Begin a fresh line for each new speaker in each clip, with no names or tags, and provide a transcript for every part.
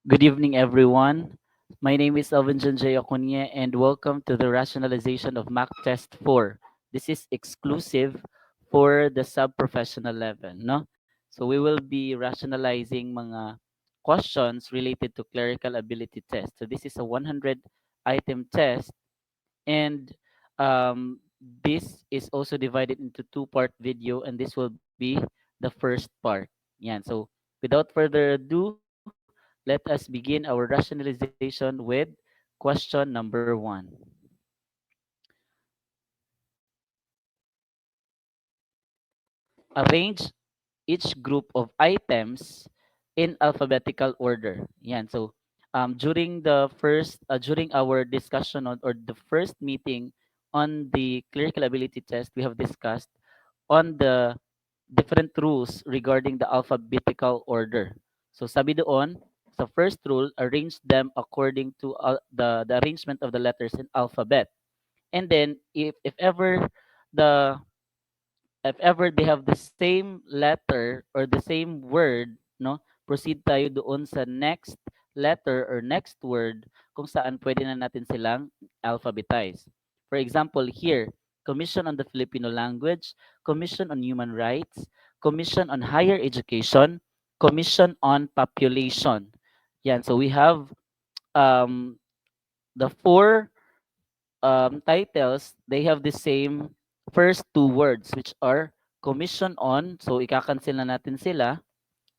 Good evening, everyone. My name is Alvin J. Acuña, and welcome to the rationalization of Mac Test 4. This is exclusive for the sub-professional level, no? So we will be rationalizing mga questions related to clerical ability test. So this is a 100 item test, and this is also divided into two-part video, and this will be the first part. Yan. So without further ado, let us begin our rationalization with question number 1. Arrange each group of items in alphabetical order. Yan. So during our discussion on or the first meeting on the clerical ability test, we have discussed on the different rules regarding the alphabetical order. So sabi doon, sa first rule, arrange them according to the arrangement of the letters in alphabet. And then the if ever they have the same letter or the same word, no, proceed tayo doon sa next letter or next word kung saan pwede na natin silang alphabetize. For example, here, Commission on the Filipino Language, Commission on Human Rights, Commission on Higher Education, Commission on Population. Yan, so we have um, the four titles, they have the same first two words which are commission on. So ika-cancel na natin sila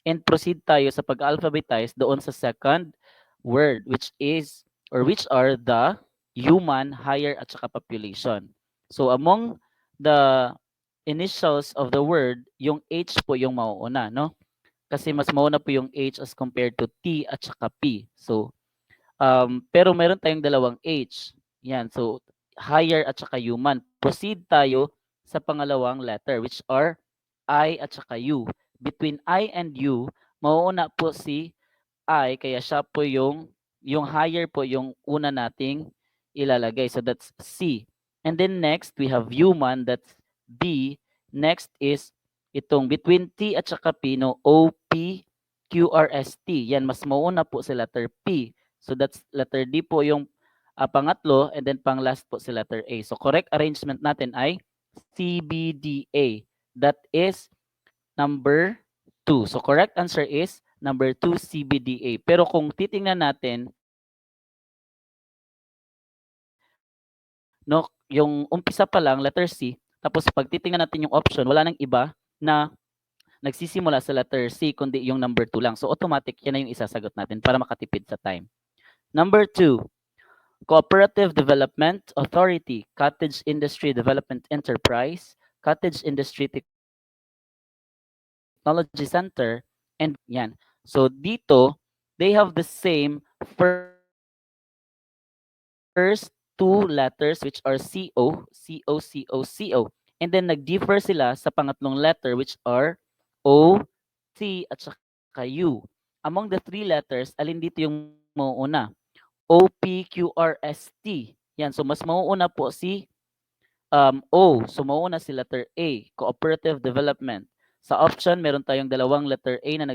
and proceed tayo sa pag-alphabetize doon sa second word which is or which are the human, higher at saka population. So among the initials of the word, yung H po yung mauuna, no? Kasi mas mauna po yung H as compared to T at saka P. So pero meron tayong dalawang H. Yan. So, higher at saka human. Proceed tayo sa pangalawang letter which are I at saka U. Between I and U, mauuna po si I kaya siya po yung higher po yung una nating ilalagay. So that's C. And then next we have human, that's B. Next is itong between T at saka P, no, O P Q R S T. Yan mas mauna po si letter P. So that's letter D po yung pangatlo, and then pang last po si letter A. So correct arrangement natin ay C B D A. That is number 2. So correct answer is number 2, CBDA. Pero kung titingnan natin, no, yung umpisa pa lang, letter C, tapos pag titingnan natin yung option, wala nang iba na nagsisimula sa letter C, kundi yung number 2 lang. So automatic, yan na yung isasagot natin para makatipid sa time. Number 2, Cooperative Development Authority, Cottage Industry Development Enterprise, Cottage Industry Technology Center, and yan. So dito, they have the same first two letters which are CO, C-O-C-O-C-O. And then nag-differ sila sa pangatlong letter which are O, T, at saka U. Among the three letters, alin dito yung mauuna? O-P-Q-R-S-T. Yan, so mas mauuna po si O. So mauuna si letter A, Cooperative Development. Sa option, meron tayong dalawang letter A na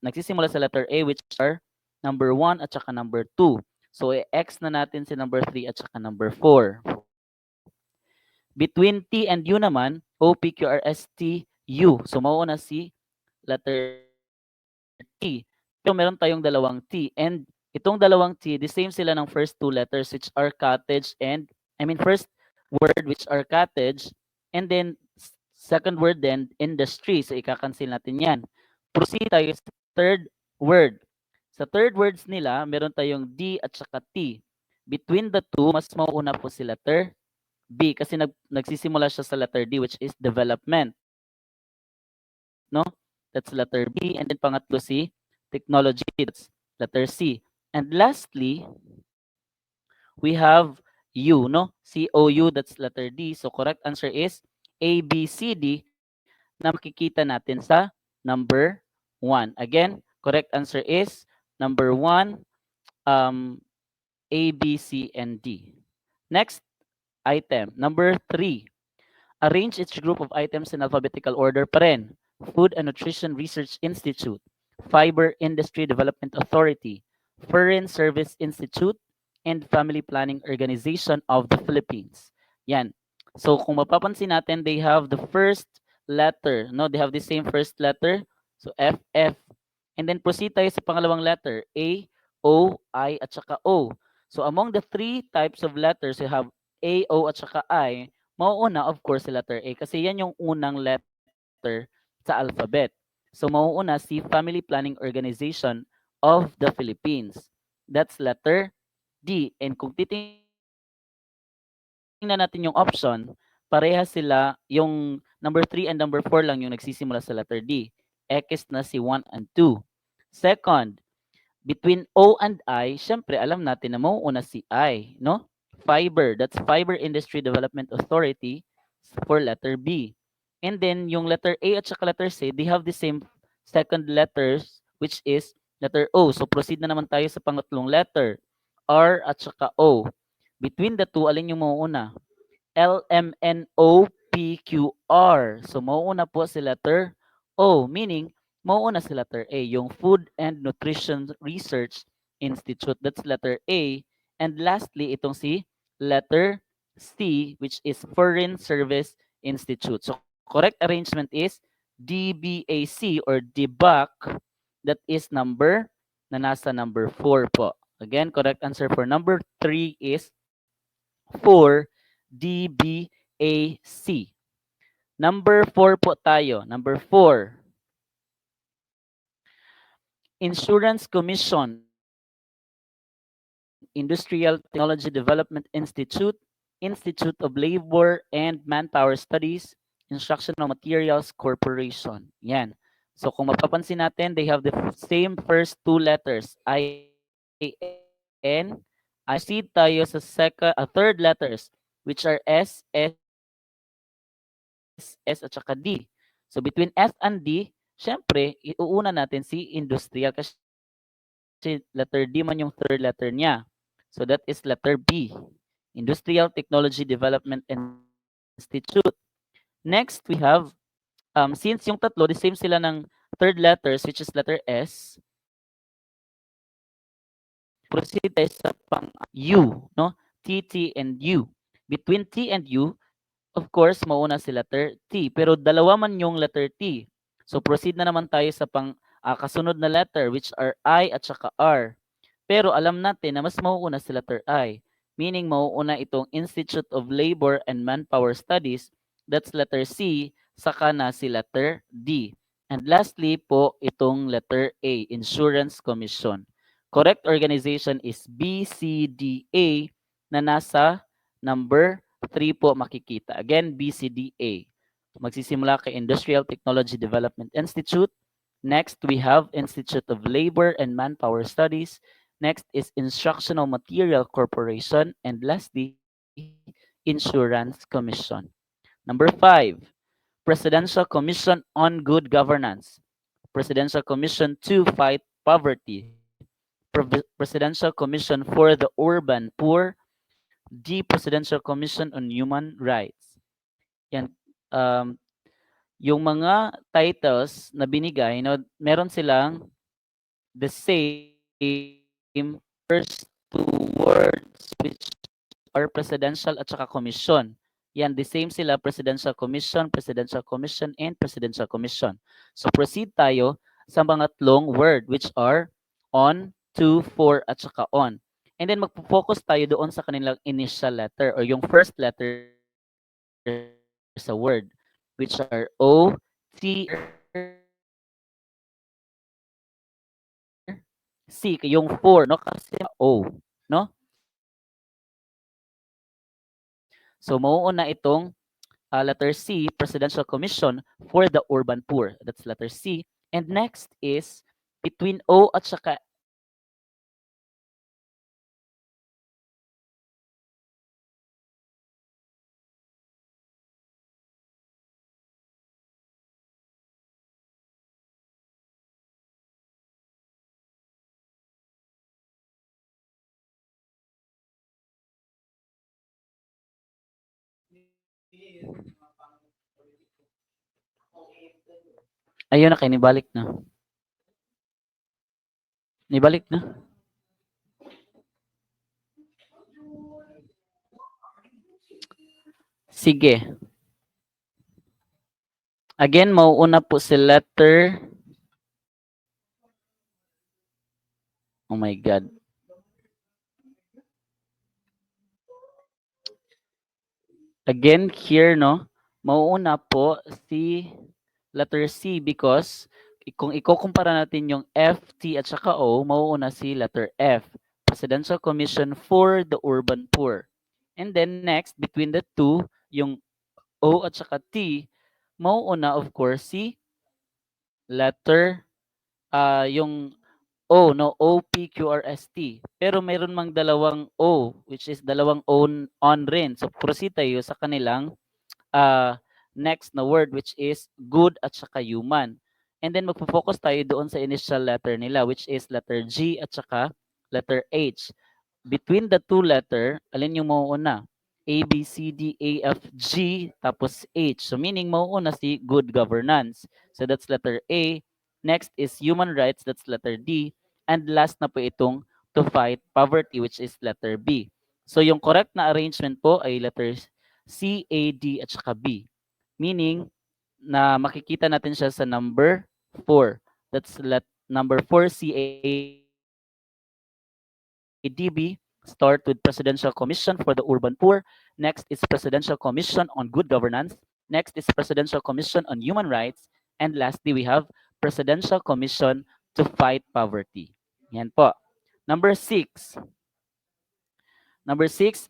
nagsisimula sa letter A which are number 1 at saka number 2. So i-X na natin si number 3 at saka number 4. Between T and U naman, O, P, Q, R, S, T, U. So mauuna si letter T. Pero meron tayong dalawang T, and itong dalawang T, the same sila ng first two letters which are cottage and first word which are cottage, and then second word then industry. So ika-cancel natin 'yan. Proceed tayo sa third word. Sa third words nila, meron tayong D at saka T. Between the two, mas mauuna po si letter B kasi nagsisimula siya sa letter D which is development. No? That's letter B, and then pangatlo si technology, that's letter C. And lastly, we have U, no? C-O-U, that's letter D. So correct answer is A, B, C, D na makikita natin sa number 1. Again, correct answer is number 1, um, A, B, C, and D. Next item, number 3. Arrange each group of items in alphabetical order pa rin. Food and Nutrition Research Institute, Fiber Industry Development Authority, Foreign Service Institute, and Family Planning Organization of the Philippines. Yan. So kung mapapansin natin, they have the first letter, no? They have the same first letter. So F, F. And then proceed tayo sa pangalawang letter, A, O, I, at saka O. So among the three types of letters, you have A, O, at saka I. Mauuna, of course, si letter A kasi yan yung unang letter sa alphabet. So mauuna si Family Planning Organization of the Philippines. That's letter D. And kung titingnan natin yung option, parehas sila, yung number 3 and number 4 lang yung nagsisimula sa letter D. X na si 1 and 2. Second, between O and I, syempre alam natin na mauuna si I, no? Fiber, that's Fiber Industry Development Authority for letter B. And then yung letter A at saka letter C, they have the same second letters which is letter O. So proceed na naman tayo sa pangatlong letter, R at saka O. Between the two, alin yung mauuna? LMNOPQR. So mauuna po si letter O, meaning mauuna si letter A, yung Food and Nutrition Research Institute. That's letter A. And lastly, itong si letter C, which is Foreign Service Institute. So correct arrangement is DBAC or DBAC. That is number na nasa number 4 po. Again, correct answer for number 3 is 4 DBAC. Number 4 po tayo. Number 4. Insurance Commission, Industrial Technology Development Institute, Institute of Labor and Manpower Studies, Instructional Materials Corporation. Yan. So kung mapapansin natin, they have the same first two letters, IN. I proceed tayo sa third letters, which are S, S at saka D. So between S and D, syempre, iuuna natin si industrial kasi letter D man yung third letter niya. So that is letter B, Industrial Technology Development Institute. Next, we have, since yung tatlo, the same sila ng third letters, which is letter S, proceed tayo sa pang U, no? T, T, and U. Between T and U, of course, mauna si letter T. Pero dalawa man yung letter T. So proceed na naman tayo sa kasunod na letter which are I at saka R. Pero alam natin na mas mauuna si letter I. Meaning mauuna itong Institute of Labor and Manpower Studies. That's letter C. Saka na si letter D. And lastly po, itong letter A, Insurance Commission. Correct organization is BCDA na nasa number 3 po makikita. Again, BCDA. Magsisimula kay Industrial Technology Development Institute. Next, we have Institute of Labor and Manpower Studies. Next is Instructional Material Corporation. And lastly, Insurance Commission. Number 5, Presidential Commission on Good Governance. Presidential Commission to Fight Poverty. Presidential Commission for the Urban Poor. The Presidential Commission on Human Rights. Yan. Yung mga titles na binigay, no, meron silang the same first two words which are presidential at saka commission. Yan, the same sila, presidential commission, and presidential commission. So proceed tayo sa mga tatlong word which are on, to, for, at saka on. And then magpo-focus tayo doon sa kanilang initial letter or yung first letter sa word which are O, T, C, yung for, no? Kasi O, no? So mauuna itong letter C, Presidential Commission for the Urban Poor. That's letter C. And next is between O at saka ayun na kay nibalik na. Nibalik na. Sige. Again, mauuna po si letter. Oh my God. Again, here, no, mauuna po si letter C because kung ikukumpara natin yung F, T, at saka O, mauuna si letter F, Presidential Commission for the Urban Poor. And then next, between the two, yung O at saka T, mauuna of course si letter yung O, no, OPQRST. Pero mayroon mang dalawang O, which is dalawang on rin. So proceed tayo sa kanilang next na word, which is good at saka human. And then magfo-focus tayo doon sa initial letter nila, which is letter G at saka letter H. Between the two letter, alin yung mauuna? A, B, C, D, A, F, G, tapos H. So meaning mauuna si good governance. So that's letter A. Next is human rights, that's letter D. And last na po itong to fight poverty, which is letter B. So yung correct na arrangement po ay letters C, A, D, at saka B. Meaning, na makikita natin siya sa number 4. That's number 4, CADB, start with Presidential Commission for the Urban Poor. Next is Presidential Commission on Good Governance. Next is Presidential Commission on Human Rights. And lastly, we have Presidential Commission to Fight Poverty. Yan po. Number 6. Number 6,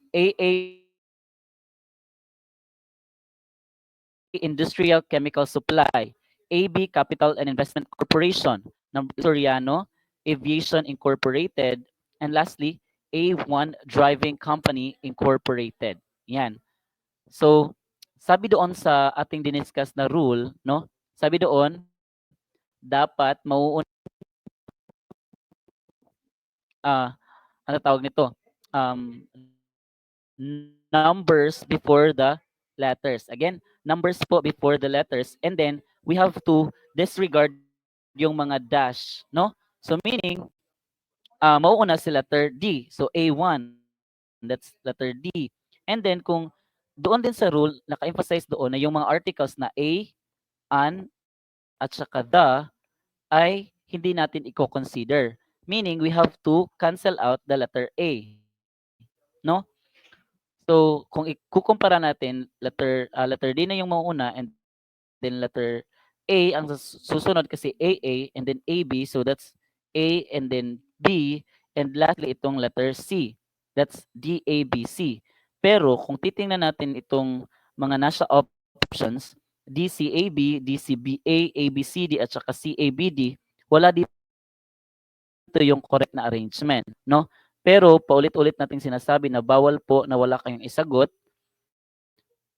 Industrial Chemical Supply. AB Capital and Investment Corporation. Number Soriano Aviation Incorporated. And lastly, A1 Driving Company Incorporated. Yan. So, sabi doon sa ating diniscuss na rule, no? Sabi doon, dapat mauuna ano tawag nito? Um, numbers before the letters. Again, numbers po before the letters. And then, we have to disregard yung mga dash, no? So, meaning, mauuna si letter D. So, A1, that's letter D. And then, kung doon din sa rule, naka-emphasize doon na yung mga articles na A, an, at saka the, ay hindi natin i-consider. Meaning, we have to cancel out the letter A. No? So, kung ikukumpara natin, letter D na yung mauuna and then letter A ang susunod kasi AA and then AB. So, that's A and then B. And lastly, itong letter C. That's DABC. Pero, kung titingnan natin itong mga nasa options, DCAB, DCBA, ABCD, at saka CABD, wala dito yung correct na arrangement. No? Pero, paulit-ulit nating sinasabi na bawal po na wala kayong isagot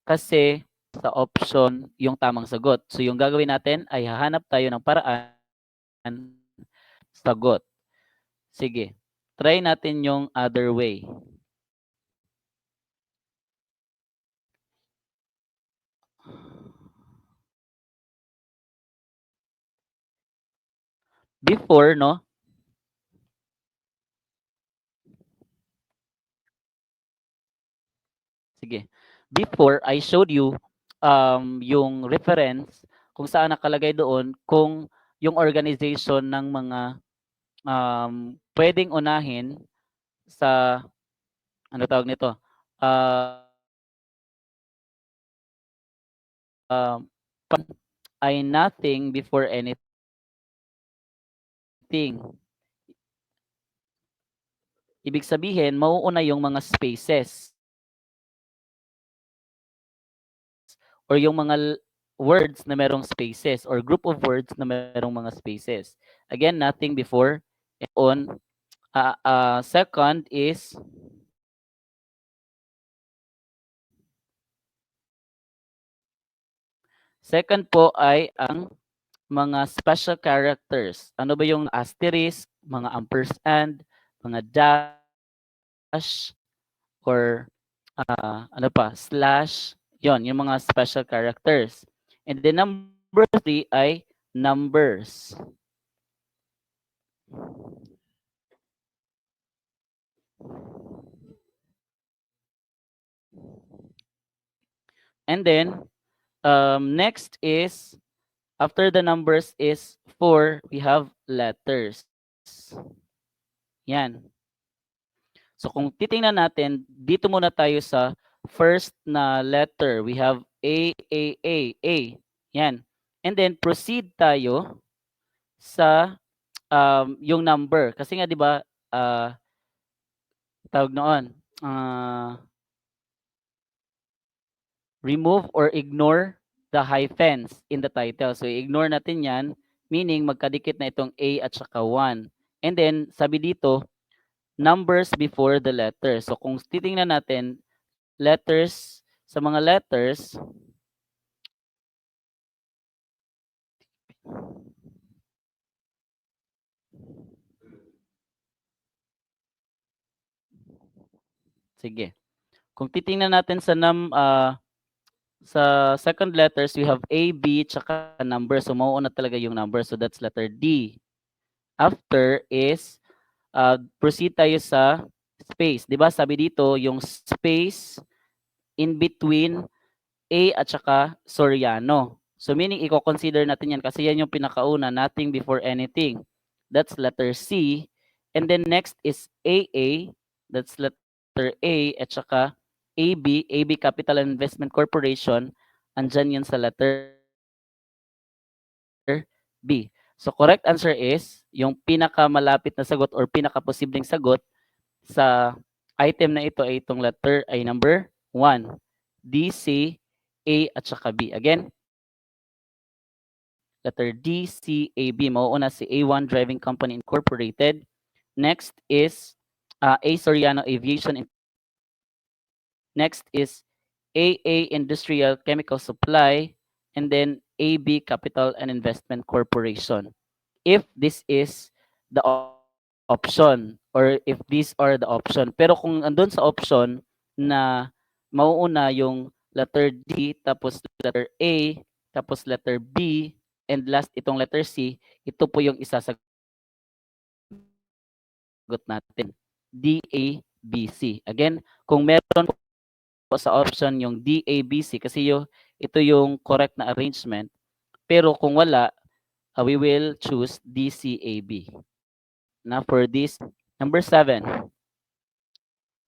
kasi sa option yung tamang sagot. So yung gagawin natin ay hahanap tayo ng paraan sagot. Sige. Try natin yung other way. Before, no? Sige. Before, I showed you yung reference kung saan nakalagay doon kung yung organization ng mga pwedeng unahin sa ano tawag nito? Uh, um, ay nothing before anything. Ibig sabihin, mauuna yung mga spaces or yung mga words na merong spaces or group of words na merong mga spaces. Again, nothing before and on. Second is second po ay ang mga special characters. Ano ba yung asterisk, mga ampersand, mga dash, or ano pa, slash, yon yung mga special characters. And the number 3 ay numbers. And then, next is, after the numbers is 4, we have letters. Yan. So kung titingnan natin, dito muna tayo sa first na letter. We have A. Yan. And then proceed tayo sa yung number. Kasi nga 'di ba, tawag noon, remove or ignore the hyphens in the title. So i-ignore natin 'yan, meaning magkadikit na itong A at saka 1. And then sabi dito, numbers before the letters. So kung titingnan natin, letters, sa mga letters, sige. Kung titingnan natin sa sa second letters, we have A, B, tsaka number. So mauuna talaga yung number. So that's letter D. After is, proceed tayo sa space. 'Di ba? Sabi dito, yung space in between A at saka Soriano. So meaning i-consider natin yan kasi yan yung pinakauna, nothing before anything. That's letter C. And then next is AA. That's letter A at saka AB Capital and Investment Corporation. Andyan yun sa letter B. So correct answer is yung pinakamalapit na sagot or pinakaposibleng sagot sa item na ito ay itong letter ay number 1. D, C, A at saka B. Again, letter D, C, A, B. Mauuna si A1 Driving Company Incorporated. Next is A Soriano Aviation. Next is AA Industrial Chemical Supply. And then AB Capital and Investment Corporation. If this is the option or if these are the option. Pero kung andun sa option na mauuna yung letter D, tapos letter A, tapos letter B, and last itong letter C, ito po yung isasagot natin. D, A, B, C. Again, kung meron po sa option yung D, A, B, C, kasi ito yung correct na arrangement. Pero kung wala, we will choose D, C, A, B. Now for this, number 7.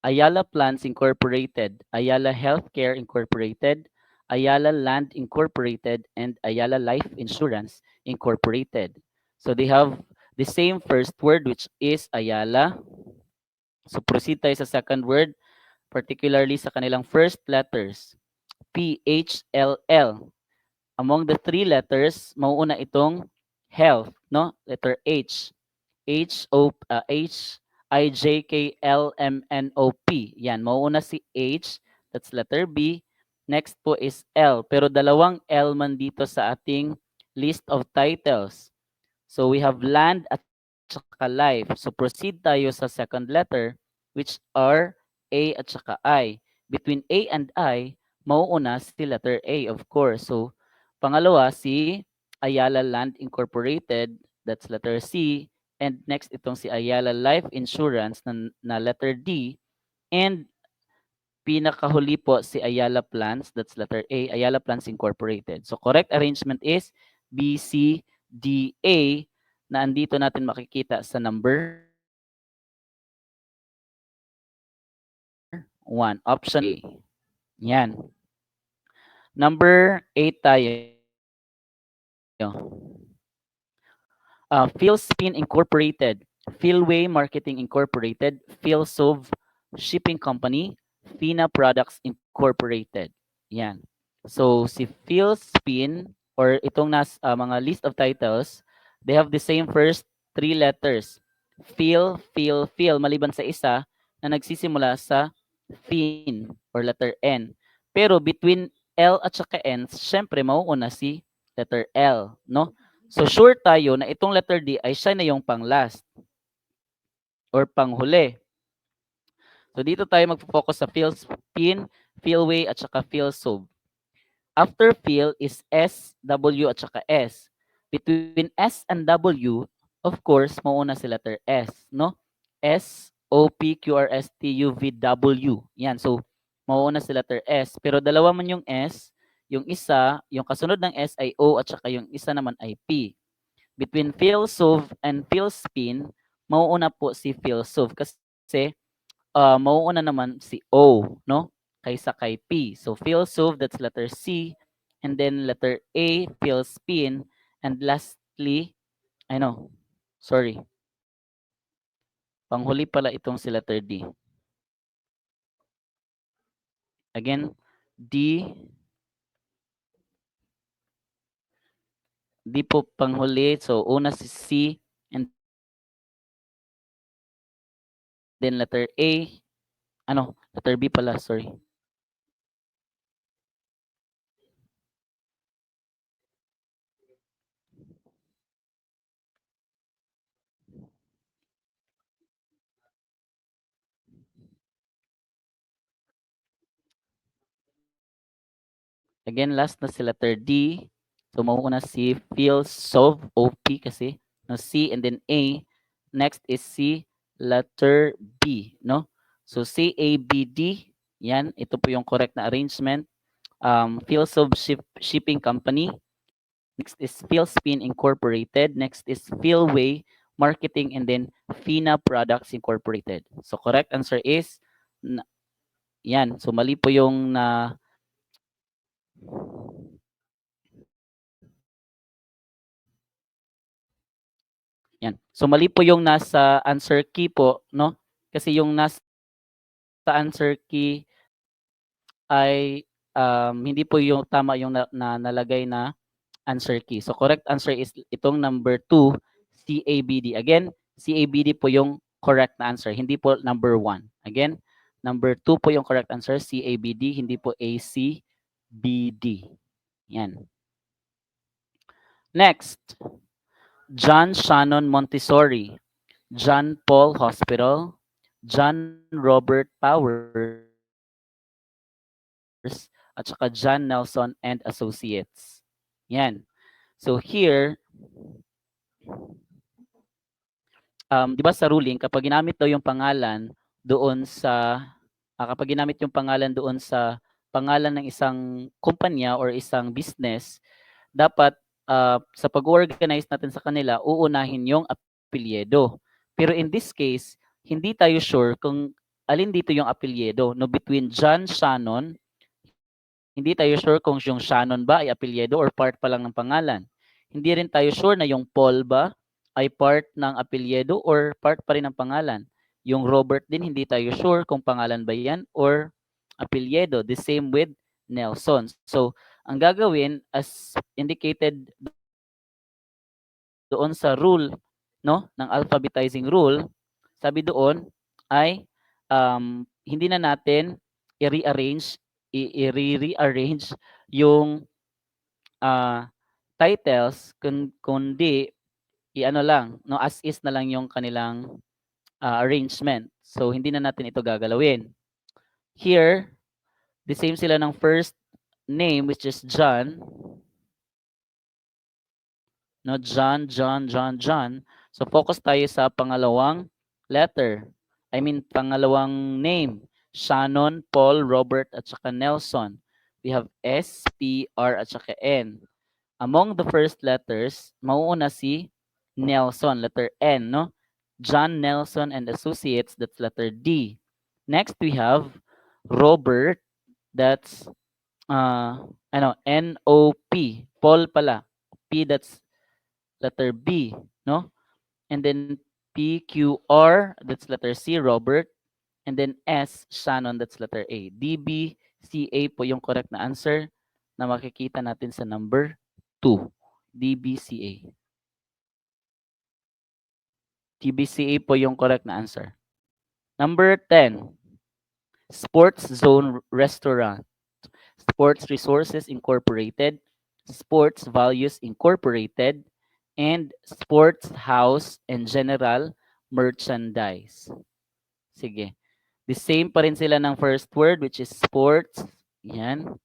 Ayala Plants Incorporated, Ayala Healthcare Incorporated, Ayala Land Incorporated, and Ayala Life Insurance Incorporated. So they have the same first word, which is Ayala. So proceed tayo sa second word, particularly sa kanilang first letters, PHLL. Among the three letters, mauuna itong health, no? Letter H. H-I-J-K-L-M-N-O-P. Yan, mauuna si H. That's letter B. Next po is L. Pero dalawang L man dito sa ating list of titles. So we have land at saka life. So proceed tayo sa second letter, which are A at saka I. Between A and I, mauuna si letter A, of course. So pangalawa, si Ayala Land Incorporated. That's letter C. And next, itong si Ayala Life Insurance na letter D. And pinakahuli po si Ayala Plants. That's letter A. Ayala Plants Incorporated. So correct arrangement is B, C, D, A na andito natin makikita sa number 1. Option A. Yan. Number 8 tayo. Philspin Incorporated, Philway Marketing Incorporated, Philsov Shipping Company, Fina Products Incorporated. Yan. So si Philspin or itong mga list of titles, they have the same first 3 letters. Phil, maliban sa isa na nagsisimula sa fin or letter N. Pero between L at saka N, syempre mauuna si letter L, no? So sure tayo na itong letter D ay siya na yung pang last or panghuli. So dito tayo magfo-focus sa Philspin, Philway at saka Philsov. After Phil is S, W at saka S. Between S and W, of course, mauna si letter S, no? S, O, P, Q, R, S, T, U, V, W. Yan. So mauna si letter S. Pero dalawa man yung S, yung isa, yung kasunod ng S ay O at saka yung isa naman ay P. Between Philsov and Philspin, mauuna po si Philsov kasi mauuna naman si O, no? Kaysa kay P. So Philsov, that's letter C. And then letter A, Philspin. And lastly, sorry. Panghuli pala itong si letter D. Again, D po panghuli. So una si C and then letter A. Letter B pala, sorry. Again, last na si letter D. So mauuna si Philsov, OP kasi, no, C and then A. Next is si letter B, no? So CABD, yan, ito po yung correct na arrangement. Philsov Shipping Company. Next is Philspin Incorporated. Next is Philway Marketing and then Fina Products Incorporated. So correct answer is yan. So mali po yung yan. So mali po yung nasa answer key po, no? Kasi yung nasa answer key ay hindi po yung tama yung nalagay na answer key. So correct answer is itong number 2, CABD. Again, CABD po yung correct na answer, hindi po number 1. Again, number 2 po yung correct answer, CABD, hindi po ACBD. Yan. Next, John Shannon Montessori, John Paul Hospital, John Robert Powers, at saka John Nelson and Associates. Yan. So here, 'di ba sa ruling kapag ginamit daw yung pangalan doon sa kapag ginamit yung pangalan doon sa pangalan ng isang kumpanya or isang business, dapat sa pag-organize natin sa kanila, uunahin yung apelyido. Pero in this case, hindi tayo sure kung alin dito yung apelyido, no, between John Shannon. Hindi tayo sure kung yung Shannon ba ay apelyido or part pa lang ng pangalan. Hindi rin tayo sure na yung Paul ba ay part ng apelyido or part pa rin ng pangalan. Yung Robert din, hindi tayo sure kung pangalan ba yan or apelyido. The same with Nelson. So, ang gagawin as indicated doon sa rule, no, ng alphabetizing rule, sabi doon ay hindi na natin i-rearrange i-rearrange yung titles kundi i-ano lang, no, as is na lang yung kanilang arrangement. So hindi na natin ito gagalawin. Here, the same sila ng first name which is John. No, John, John, John, John. So focus tayo sa pangalawang letter. I mean pangalawang name. Shannon, Paul, Robert at saka Nelson. We have S, P, R at saka N. Among the first letters, mauuna si Nelson, letter N, no? John Nelson and Associates, that's letter D. Next, we have Robert, that's N-O-P, Paul pala. P, that's letter B, no? And then P-Q-R, that's letter C, Robert. And then S, Shannon, that's letter A. D-B-C-A po yung correct na answer na makikita natin sa number 2. DBCA. DBCA po yung correct na answer. Number 10, Sports Zone Restaurant, Sports Resources Incorporated, Sports Values Incorporated, and Sports House and General Merchandise. Sige. The same pa rin sila ng first word which is sports. Yan.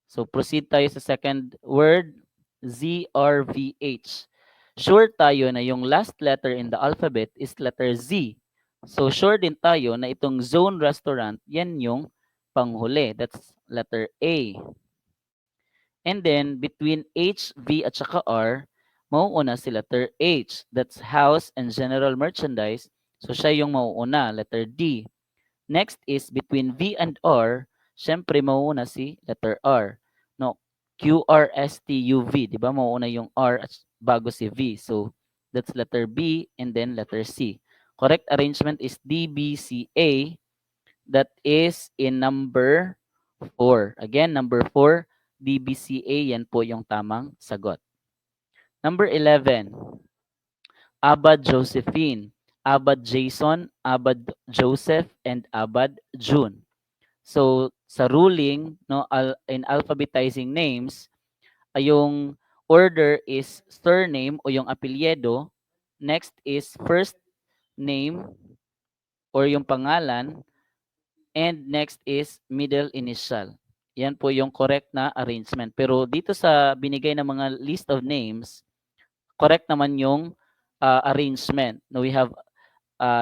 So proceed tayo sa second word, ZRVH. Sure tayo na yung last letter in the alphabet is letter Z. So sure din tayo na itong zone restaurant, yan yung panghuli. That's letter A. And then, between H, V, at saka R, mauuna si letter H. That's house and general merchandise. So, siya yung mauuna, letter D. Next is between V and R, syempre mauuna si letter R. No, Q, R, S, T, U, V. Di ba? Mauuna yung R at bago si V. So, that's letter B and then letter C. Correct arrangement is D, B, C, A. That is in number 4. Again, number 4, DBCA, yan po yung tamang sagot. Number 11, Abad Josephine, Abad Jason, Abad Joseph, and Abad June. So, sa ruling, no, in alphabetizing names, yung order is surname o yung apelyido. Next is first name or yung pangalan. And next is middle initial. Yan po yung correct na arrangement. Pero dito sa binigay na mga list of names, correct naman yung arrangement. No, we have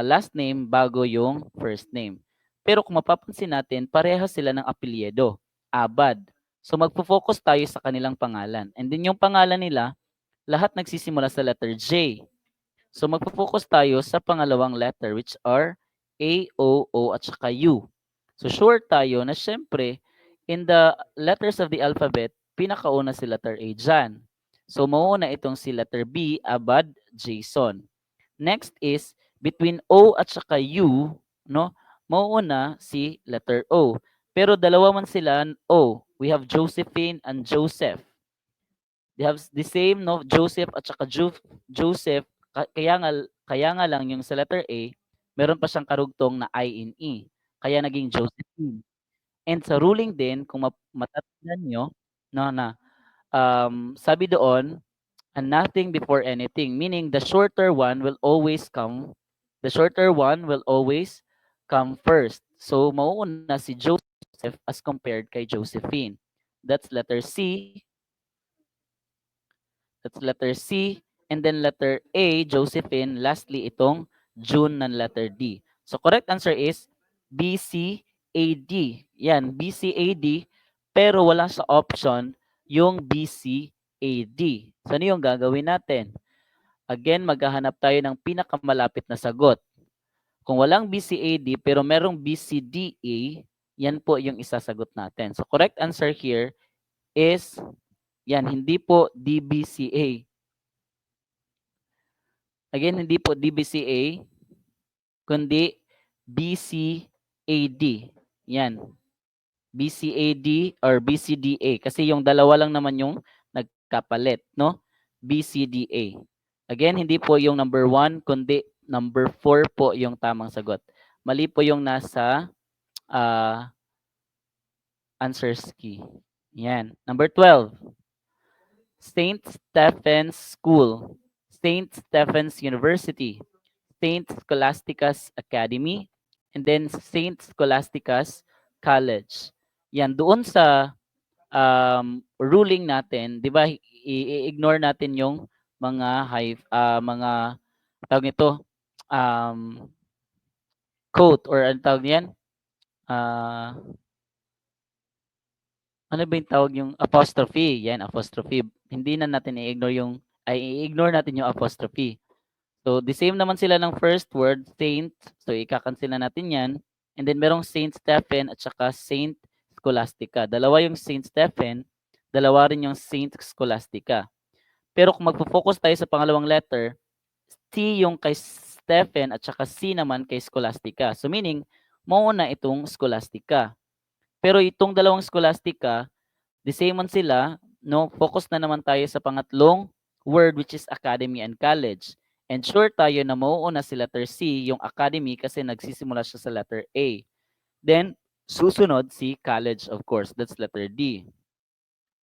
last name bago yung first name. Pero kung mapapansin natin, parehas sila ng apelyido, Abad. So magfo-focus tayo sa kanilang pangalan. And then yung pangalan nila, lahat nagsisimula sa letter J. So magfo-focus tayo sa pangalawang letter which are A, O at saka U. So sure tayo na syempre in the letters of the alphabet, pinakauna si letter A dyan. So mauuna itong si letter B, Abad, Jason. Next is between O at saka U, no? Mauuna si letter O. Pero dalawa man sila O. We have Josephine and Joseph. They have the same, no, Joseph at saka Joseph. Kaya nga lang yung sa letter A, meron pa siyang karugtong na I in E. Kaya naging Josephine. And sa ruling din, kung matatandaan nyo, no, na sabi doon, and nothing before anything, meaning the shorter one will always come first. So mauuna si Joseph as compared kay Josephine. That's letter C. That's letter C. And then letter A, Josephine. Lastly, itong June ng letter D. So correct answer is B, C, A, D. Yan, B, C, A, D. Pero wala sa option yung B, C, A, D. So ano yung gagawin natin? Again, maghahanap tayo ng pinakamalapit na sagot. Kung walang B, C, A, D pero merong B, C, D, A, yan po yung isasagot natin. So correct answer here is yan, hindi po DBCA. Again, hindi po DBCA, kundi BCAD. Yan. BCAD or BCDA. Kasi yung dalawa lang naman yung nagkapalit, no? BCDA. Again, hindi po yung number 1, kundi number 4 po yung tamang sagot. Mali po yung nasa answers key. Yan. Number 12. St. Stephen's School, St. Stephen's University, St. Scholastica's Academy, and then St. Scholastica's College. Yan, doon sa ruling natin, 'di ba, i-ignore natin yung mga mga tawag nito quote or ano tawag niyan? Ano ba yung tawag yung apostrophe? Yan, apostrophe. Hindi na natin i-ignore natin yung apostrophe. So, the same naman sila ng first word, saint. So, ika-cancel na natin yan. And then, merong Saint Stephen at saka Saint Scholastica. Dalawa yung Saint Stephen, dalawa rin yung Saint Scholastica. Pero kung magpo-focus tayo sa pangalawang letter, C yung kay Stephen at saka C naman kay Scholastica. So, meaning, mauna itong Scholastica. Pero itong dalawang Scholastica, the same man sila, no? Focus na naman tayo sa pangatlong word which is academy and college. And sure tayo na mauuna si letter C, yung academy, kasi nagsisimula siya sa letter A. Then, susunod si college, of course. That's letter D.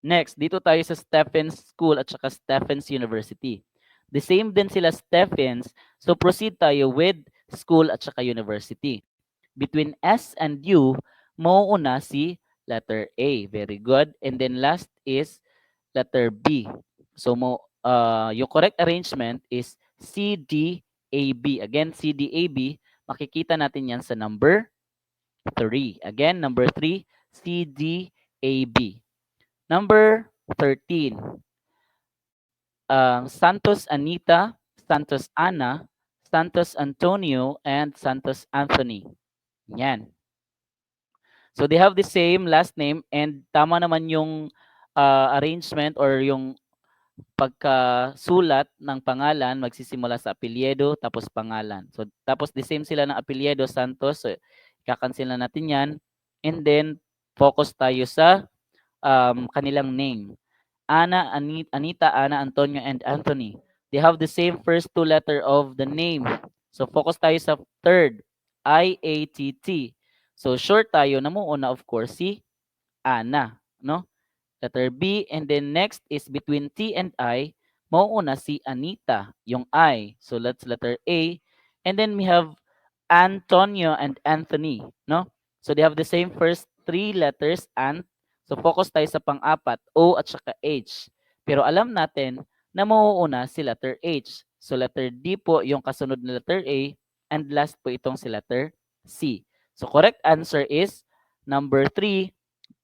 Next, dito tayo sa Stephen's School at saka Stephen's University. The same din sila Stephen's. So, proceed tayo with school at saka university. Between S and U, mauuna si letter A. Very good. And then last is letter B. So yung correct arrangement is C, D, A, B. Again, C, D, A, B. Makikita natin yan sa number 3. Again, number 3, C, D, A, B. Number 13. Santos Anita, Santos Ana, Santos Antonio, and Santos Anthony. Yan. So they have the same last name and tama naman yung arrangement or yung pagkasulat ng pangalan magsisimula sa apelyido tapos pangalan. So tapos the same sila ng apelyido Santos. So ika-cancel na natin 'yan. And then focus tayo sa kanilang name. Anita, Ana, Antonio, and Anthony. They have the same first two letter of the name. So focus tayo sa third, I-A-T-T. So short tayo, namuuna of course si Ana, no? Letter B, and then next is between T and I, mauuna si Anita, yung I. So that's letter A. And then we have Antonio and Anthony, no? So they have the same first three letters, and so focus tayo sa pang-apat, O at saka H. Pero alam natin na mauuna si letter H. So letter D po yung kasunod na letter A, and last po itong si letter C. So correct answer is number 3,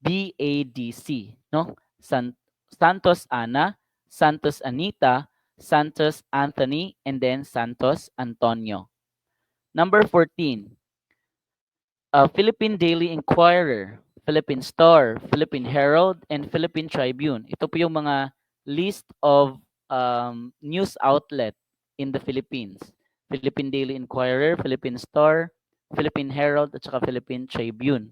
BADC, no? Santos Ana, Santos Anita, Santos Anthony, and then Santos Antonio. Number 14, Philippine Daily Inquirer, Philippine Star, Philippine Herald, and Philippine Tribune. Ito po yung mga list of news outlet in the Philippines. Philippine Daily Inquirer, Philippine Star, Philippine Herald, at saka Philippine Tribune.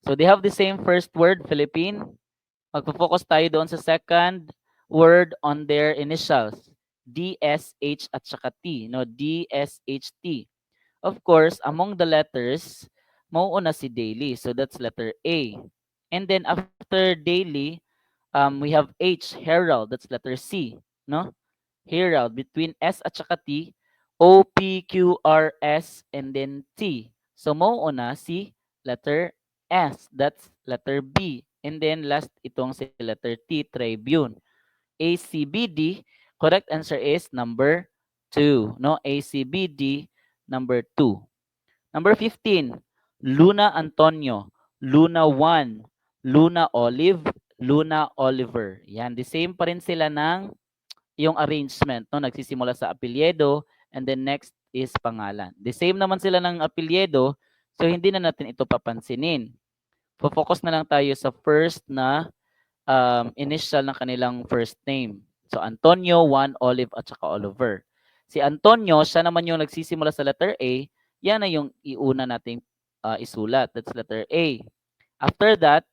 So they have the same first word, Philippine. Magpo-focus tayo doon sa second word on their initials. DSH at saka T. No? DSHT. Of course, among the letters, mauuna si daily. So that's letter A. And then after daily, we have H, herald. That's letter C. No? Herald. Between S at saka T, O, P, Q, R, S, and then T. So mauuna si letter S. That's letter B. And then last itong si letter T, Tribune. ACBD, correct answer is number 2. No? ACBD, number 2. Number 15, Luna Antonio, Luna 1, Luna Olive, Luna Oliver. Yan, the same pa rin sila ng yung arrangement. No? Nagsisimula sa apelyido and then next is pangalan. The same naman sila ng apelyido, so hindi na natin ito papansinin. Focus na lang tayo sa first na initial ng kanilang first name. So Antonio, Juan, Olive, at saka Oliver. Si Antonio, siya naman yung nagsisimula sa letter A, yan na yung iuna nating isulat. That's letter A. After that,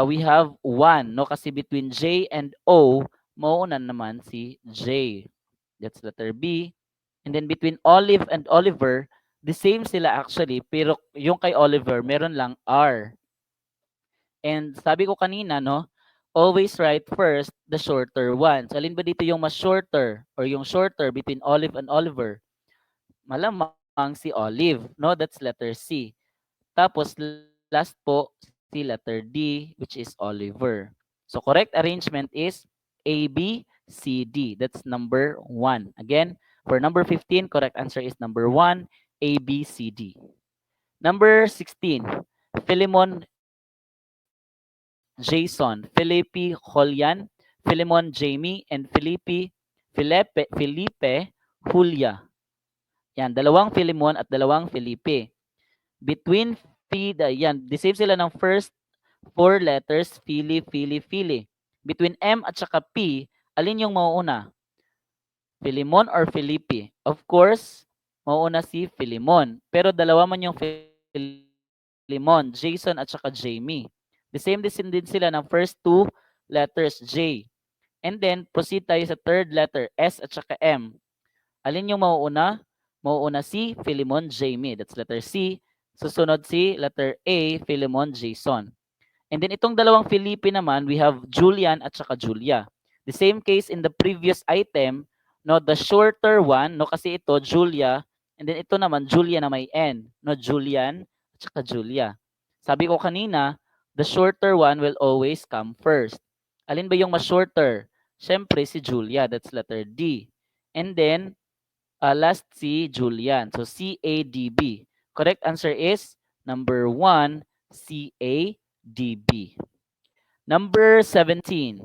we have Juan, no? Kasi between J and O, mauuna naman si J. That's letter B. And then between Olive and Oliver, the same sila actually, pero yung kay Oliver, meron lang R. And sabi ko kanina, no, always write first the shorter one. So, alin ba dito yung mas shorter or yung shorter between Olive and Oliver? Malamang si Olive, no? That's letter C. Tapos, last po, si letter D, which is Oliver. So, correct arrangement is A, B, C, D. That's number 1. Again, for number 15, correct answer is number 1, A, B, C, D. Number 16, Philemon Jason, Felipe Julian, Philemon Jamie, and Felipe Julia. Yan, dalawang Philemon at dalawang Felipe. Between yan, the same sila ng first four letters, Phili. Between M at saka P, alin yung mauuna? Philemon or Felipe? Of course, mauuna si Philemon. Pero dalawa man yung Philemon, Jason at saka Jamie. The same din sila ng first two letters, J. And then, proceed tayo sa third letter, S at saka M. Alin yung mauuna? Mauuna si Philemon Jamie. That's letter C. Susunod si letter A, Philemon Jason. And then itong dalawang Felipe naman, we have Julian at saka Julia. The same case in the previous item, no, the shorter one, no, kasi ito Julia, and then ito naman Julia na may N, no, Julian at saka Julia. Sabi ko kanina, the shorter one will always come first. Alin ba yung mas shorter? Siyempre si Julia, that's letter D. And then last si Julian. So C-A-D-B. Correct answer is number 1, C-A-D-B. Number 17.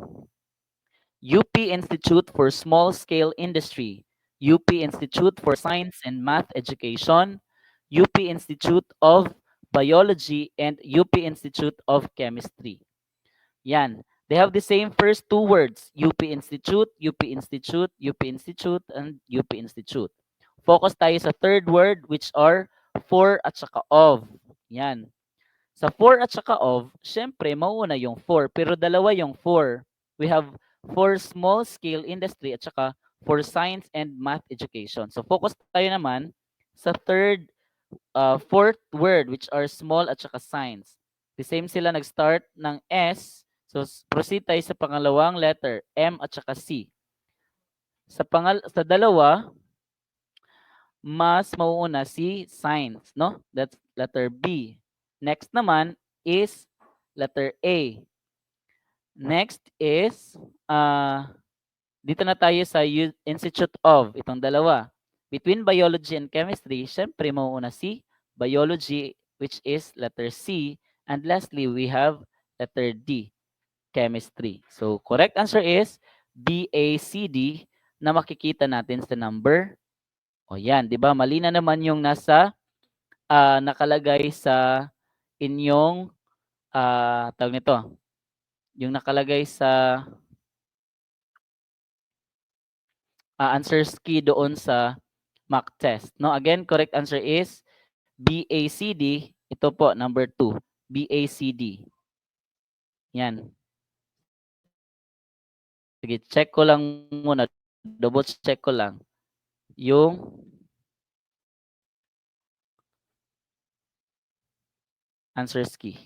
UP Institute for Small Scale Industry, UP Institute for Science and Math Education, UP Institute of Biology, and UP Institute of Chemistry. Yan. They have the same first two words, UP Institute, UP Institute, UP Institute, and UP Institute. Focus tayo sa third word, which are for at saka of. Yan. Sa for at saka of, syempre, mauuna yung for, pero dalawa yung for. We have for small scale industry at saka for science and math education. So focus tayo naman sa fourth word, which are small at saka science. The same sila nag-start ng S. So proceed tayo sa pangalawang letter, M at saka C. Sa dalawa, mas mauuna si science, no? That's letter B. Next naman is letter A. Next is, dito na tayo sa Institute of, itong dalawa. Between biology and chemistry, syempre mauuna si biology, which is letter C. And lastly, we have letter D, chemistry. So, correct answer is BACD na makikita natin sa number. O yan, di ba? Mali na naman yung nakalagay sa inyong, tawag nito, yung nakalagay sa answers key doon sa mock test. No, again, correct answer is BACD. Ito po, number 2. BACD. Yan. Sige, check ko lang muna. Double check ko lang. Yung answers key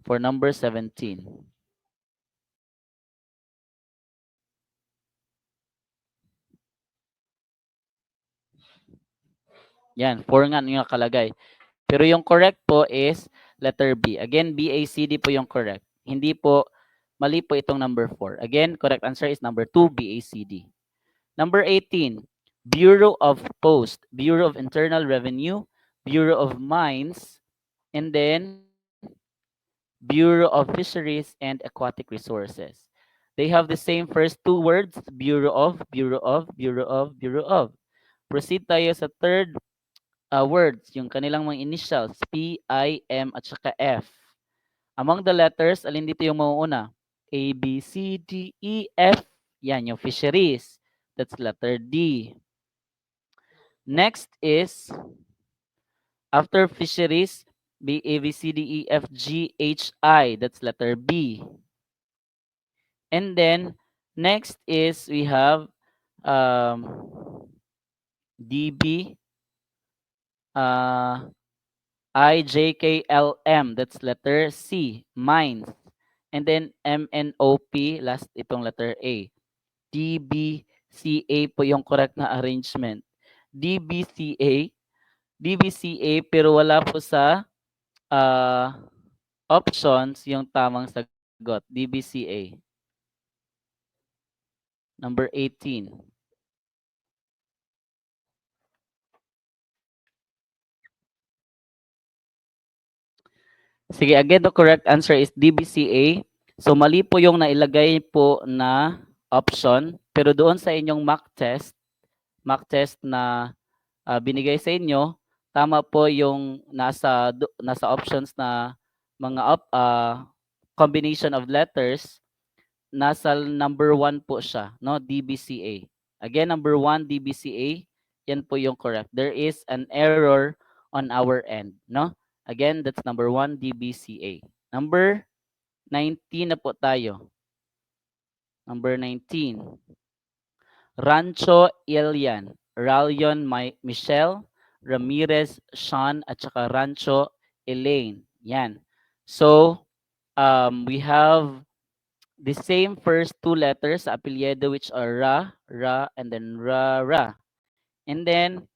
for number 17. Yan, 4 nga yung nakalagay. Pero yung correct po is letter B. Again, BACD po yung correct. Hindi po, mali po itong number 4. Again, correct answer is number 2, BACD. Number 18, Bureau of Post, Bureau of Internal Revenue, Bureau of Mines, and then Bureau of Fisheries and Aquatic Resources. They have the same first two words, Bureau of, Bureau of, Bureau of, Bureau of. Proceed tayo sa third words, yung kanilang mga initials, P, I, M, at saka F. Among the letters, alin dito yung mauuna? A, B, C, D, E, F. Yan, yung fisheries. That's letter D. Next is, after fisheries, B, A, B, C, D, E, F, G, H, I. That's letter B. And then, next is, we have D, B, I, J, K, L, M. That's letter C, mines. And then M, N, O, P, last itong letter A. D, B, C, A po yung correct na arrangement. D, B, C, A. D, B, C, A, pero wala po sa options yung tamang sagot. D, B, C, A. Number 18. Sige, again, the correct answer is DBCA. So, mali po yung nailagay po na option. Pero doon sa inyong mock test na binigay sa inyo, tama po yung nasa options na mga combination of letters. Nasa number 1 po siya, no? DBCA. Again, number 1, DBCA. Yan po yung correct. There is an error on our end, no? Again, that's number 1, DBCA. Number 19 na po tayo. Number 19. Rancho Ilian. Rallion Michelle, Ramirez Sean, at saka Rancho Elaine. Yan. So, we have the same first two letters sa apelyido, which are Ra, and then Ra. And then,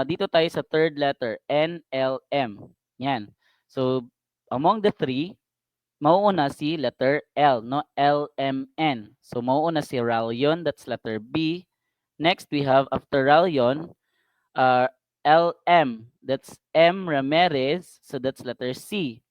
dito tayo sa third letter, NLM. Yan. So, among the three, mauuna si letter L, no? LMN. So, mauuna si Rallion, that's letter B. Next, we have after Rallion, LM, that's M Ramirez, so that's letter C.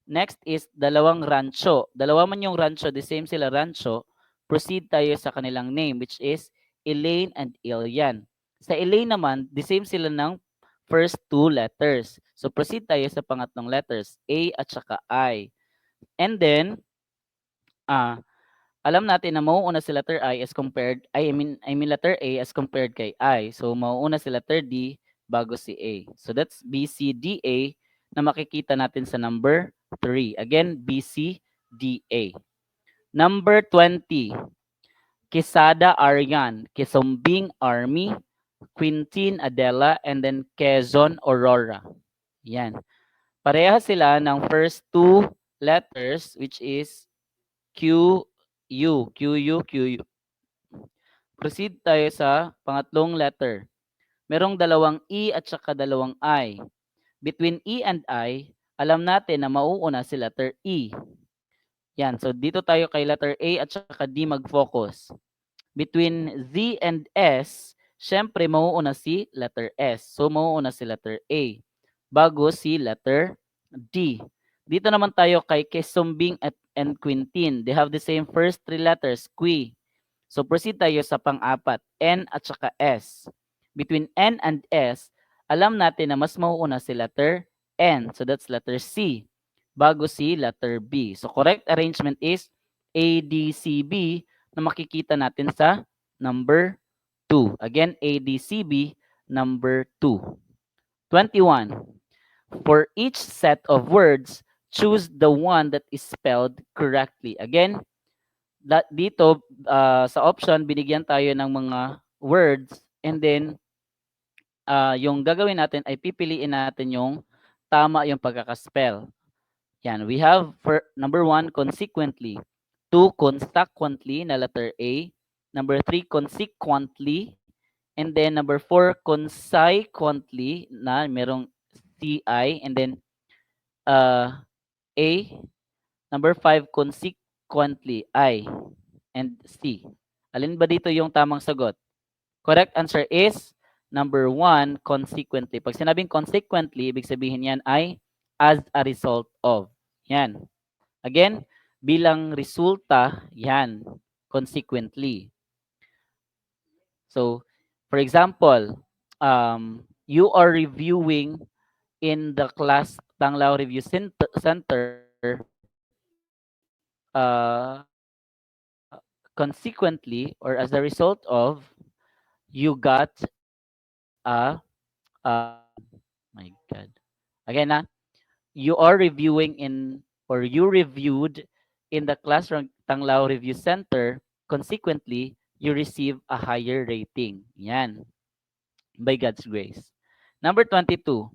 Next is dalawang rancho. Dalawa man yung rancho, the same sila rancho. Proceed tayo sa kanilang name which is Elaine and Ilian. Sa Elaine naman, the same sila ng first two letters. So proceed tayo sa pangatlong letters, A at saka I. And then, alam natin na mauuna si letter I as compared, I mean letter A as compared kay I. So mauuna si letter D bago si A. So that's B, C, D, A na makikita natin sa number 3. Again, B, C, D, A. Number 20, Quesada Aryan, Quezombing Army, Quintin Adela, and then Quezon Aurora. Yan. Pareha sila ng first two letters which is Q, U, Q, U, Q, U. Proceed tayo sa pangatlong letter. Merong dalawang E at saka dalawang I. Between E and I, alam natin na mauuna si letter E. Yan. So, dito tayo kay letter A at saka D mag-focus. Between Z and S, syempre mauuna si letter S. So, mauuna si letter A bago si letter D. Dito naman tayo kay Quezombing and Quintin. They have the same first three letters, Qui. So, proceed tayo sa pang-apat, N at saka S. Between N and S, alam natin na mas mauuna si letter N. So, that's letter C bago si letter B. So, correct arrangement is A, D, C, B na makikita natin sa number 2. Again, A, D, C, B, number 2. 21. For each set of words, choose the one that is spelled correctly. Again, dito sa option, binigyan tayo ng mga words and then yung gagawin natin ay pipiliin natin yung tama yung pagkakaspell. Yan, we have for number 1, consequently. 2, consequently na letter A. Number 3, consequently. And then number 4, consequently na merong CI. And then A. Number 5, consequently, I. And C. Alin ba dito yung tamang sagot? Correct answer is number 1, consequently. Pag sinabing consequently, ibig sabihin yan ay as a result of. Yan. Again, bilang resulta, yan, consequently. So, for example, you are reviewing in the class Tanglao Review Center, consequently, or as a result of, you got a, my God. Again, you are reviewing in, or you reviewed in the classroom Tanglao Review Center, consequently, you receive a higher rating. Yan. By God's grace. Number 22,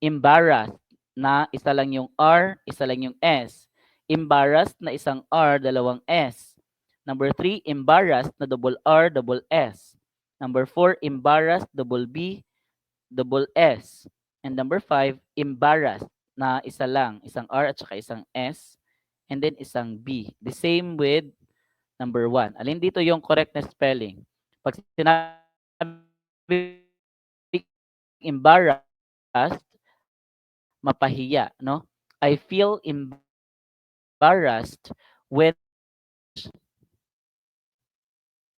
embarrassed na isa lang yung R, isa lang yung S. Embarrassed na isang R, dalawang S. Number 3, embarrassed na double R, double S. Number 4, embarrassed, double B, double S. And number 5, embarrassed na isa lang, isang R at saka isang S. And then isang B. The same with number 1. Alin dito yung correct na spelling? Pag sinabi embarrassed, mapahiya, no? I feel embarrassed when,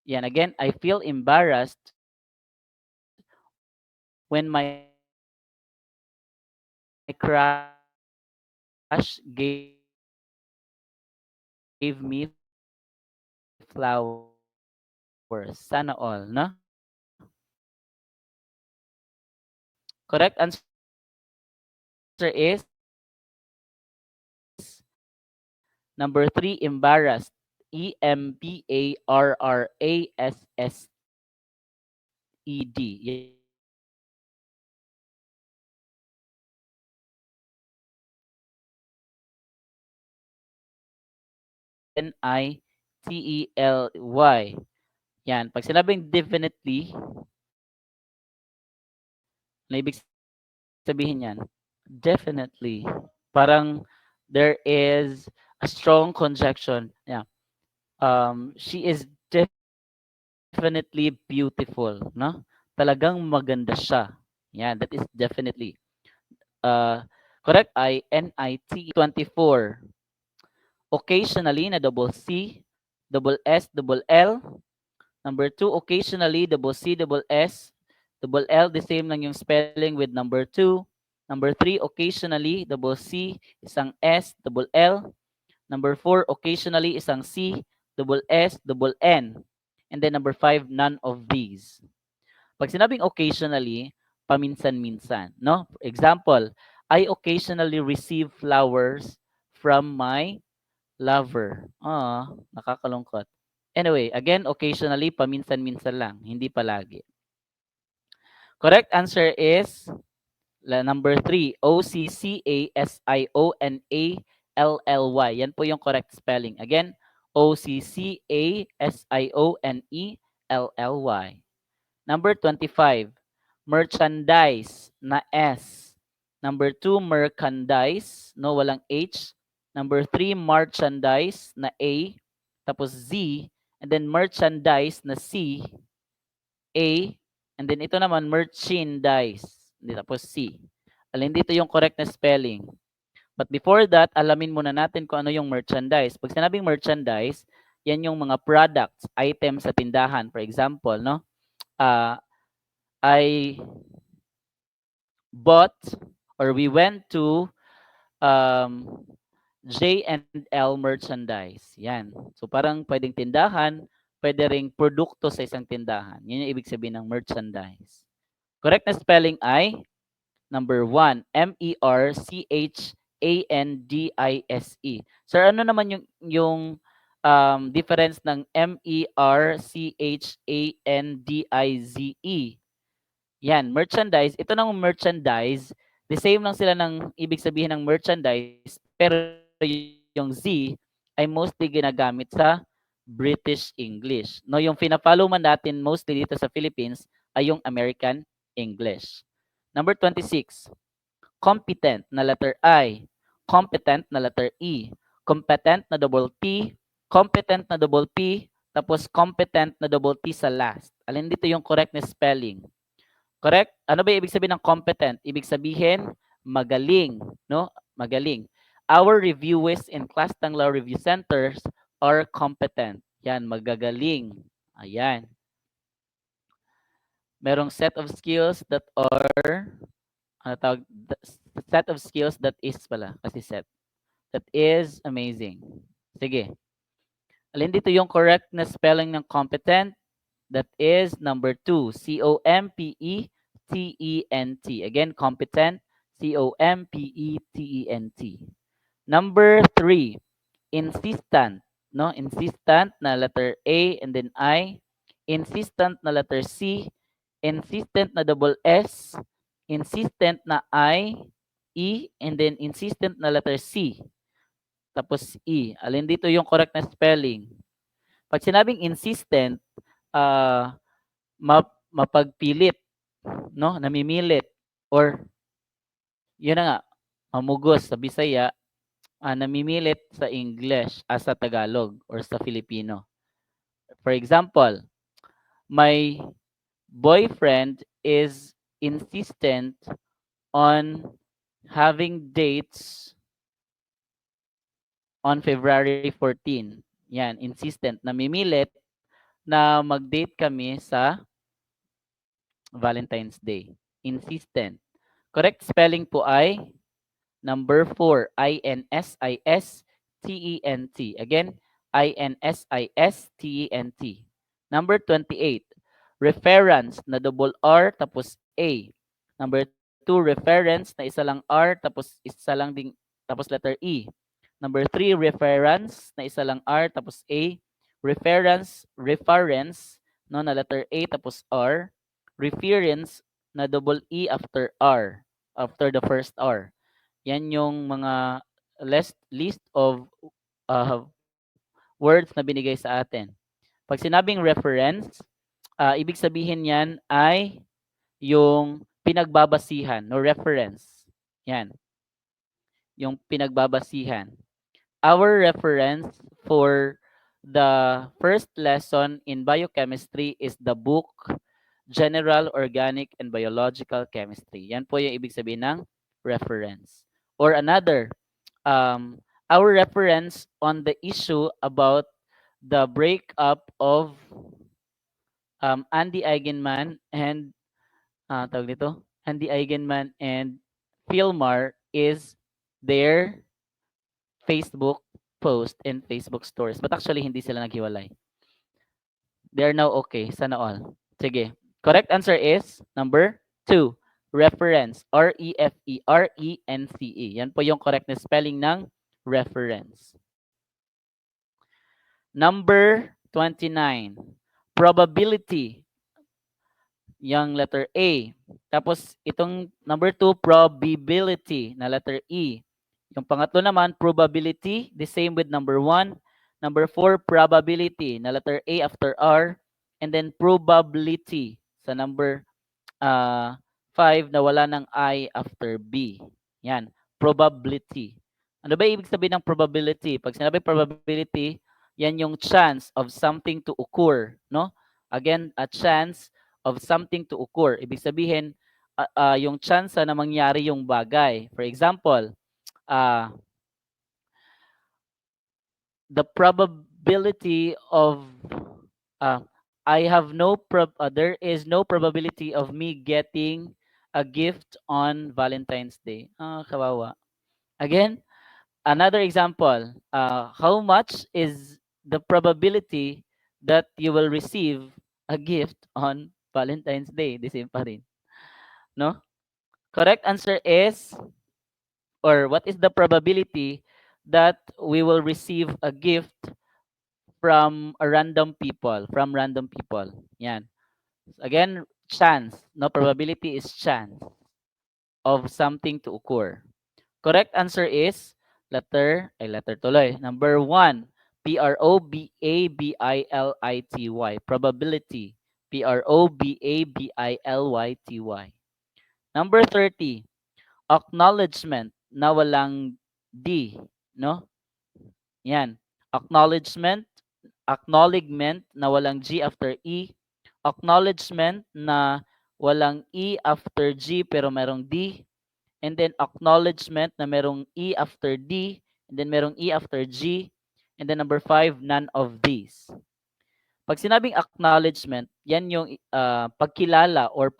yan again, I feel embarrassed when my crush gave me flowers. Sana all, no? Correct answer is number 3, embarrassed. EMBARRASSED. Nitely. Yan. Pag sinabing definitely, na ibig sabihin yan, definitely. Parang there is a strong conjunction. Yeah. She is definitely beautiful, no? Talagang maganda siya. Yeah, that is definitely. Correct? INIT. 24. Occasionally na double C, double S, double L. Number 2, occasionally double C, double S, double L, the same lang yung spelling with number 2. Number 3, occasionally double C, isang S, double L. Number 4, occasionally isang C, double S, double N. And then number 5, none of these. Pag sinabing occasionally, paminsan-minsan, no? For example, I occasionally receive flowers from my lover. Nakakalungkot. Anyway, again, occasionally, paminsan-minsan lang, hindi palagi. Correct answer is number 3, Occasionally. Yan po yung correct spelling. Again, Occasionally. Number 25, merchandise na S. Number 2, merchandise, no, walang H. Number 3, merchandise na A, tapos Z, and then merchandise na C, A, and then ito naman merchandise, tapos C. Alin dito yung correct na spelling. But before that, alamin muna natin kung ano yung merchandise. Pag sinabing merchandise, yan yung mga products, items sa tindahan. For example, no? I bought or we went to J&L merchandise. Yan. So parang pwedeng tindahan, pwede ring produkto sa isang tindahan. Yan yung ibig sabihin ng merchandise. Correct na spelling ay number 1, Merchandise. Sir, ano naman yung difference ng Merchandise? Yan, merchandise. Ito ng merchandise, the same lang sila ng ibig sabihin ng merchandise, pero yung Z ay mostly ginagamit sa British English. No, yung fina-follow man natin mostly dito sa Philippines ay yung American English. Number 26, competent na letter I, competent na letter E, competent na double T, competent na double P, tapos competent na double T sa last. Alin dito yung correct na spelling? Correct? Ano ba ibig sabihin ng competent? Ibig sabihin, magaling. No? Magaling. Our reviewers in Class Tanglaw Review Centers are competent. Yan, magagaling. Ayan. Merong set of skills that are, set of skills that is pala, kasi set. That is amazing. Sige. Alin dito yung correct na spelling ng competent? That is number 2, Competent. Again, competent, Competent. Number 3, insistent. No, insistent na letter A and then I, insistent na letter C, insistent na double S, insistent na I, E, and then insistent na letter C. Tapos E. Alin dito yung correct na spelling? Pag sinabing insistent, mapagpilit, no? Namimilit, or yun na nga, mamugos sa Bisaya, namimilit sa English as sa Tagalog or sa Filipino. For example, my boyfriend is insistent on having dates on February 14. Yan, insistent, namimilit na mag-date kami sa Valentine's Day. Insistent. Correct spelling po ay number 4, Insistent. Again, Insistent. Number 28, reference na double R tapos A. Number 2, reference na isa lang R tapos isa lang ding tapos letter E. Number 3, reference na isa lang R tapos A. Reference no, na letter A tapos R. Reference na double E after R, after the first R. Yan yung mga list of words na binigay sa atin. Pag sinabing reference, ibig sabihin yan ay yung pinagbabasihan, no, reference. Yan. Yung pinagbabasihan. Our reference for the first lesson in biochemistry is the book General Organic and Biological Chemistry. Yan po yung ibig sabihin ng reference. Or another, our reference on the issue about the breakup of Andy Eigenman and tawag dito, Andy Eigenman and Philmar is their Facebook post and Facebook stories. But actually, hindi sila naghiwalay. They are now okay. Sana all. Sige. Correct answer is number 2. Reference. R-E-F-E-R-E-N-C-E. Yan po yung correct na spelling ng reference. Number 29. Probability. Yung letter A. Tapos itong number 2, probability na letter E. Yung pangatlo naman, probability, the same with number 1. Number 4, probability na letter A after R. And then probability sa number 5 na wala ng I after B. Yan, probability. Ano ba ibig sabihin ng probability? Pag sinabi probability, yan yung chance of something to occur, no? Again, a chance of something to occur. Ibig sabihin, yung chance na mangyari yung bagay. For example, the probability of there is no probability of me getting a gift on Valentine's Day. Kawawa. Again, another example. How much is the probability that you will receive a gift on Valentine's Day? The same pa rin. No? Correct answer is, or what is the probability that we will receive a gift from random people. Yan. Again, chance. No, probability is chance of something to occur. Correct answer is letter tuloy. Number 1, Probability. Probability. Probability. Number 30, acknowledgement na walang D, no? Yan. Acknowledgement na walang G after E. Acknowledgement na walang E after G pero merong D. And then acknowledgement na merong E after D. And then merong E after G. And then number 5, none of these. Pag sinabing acknowledgement, yan yung pagkilala or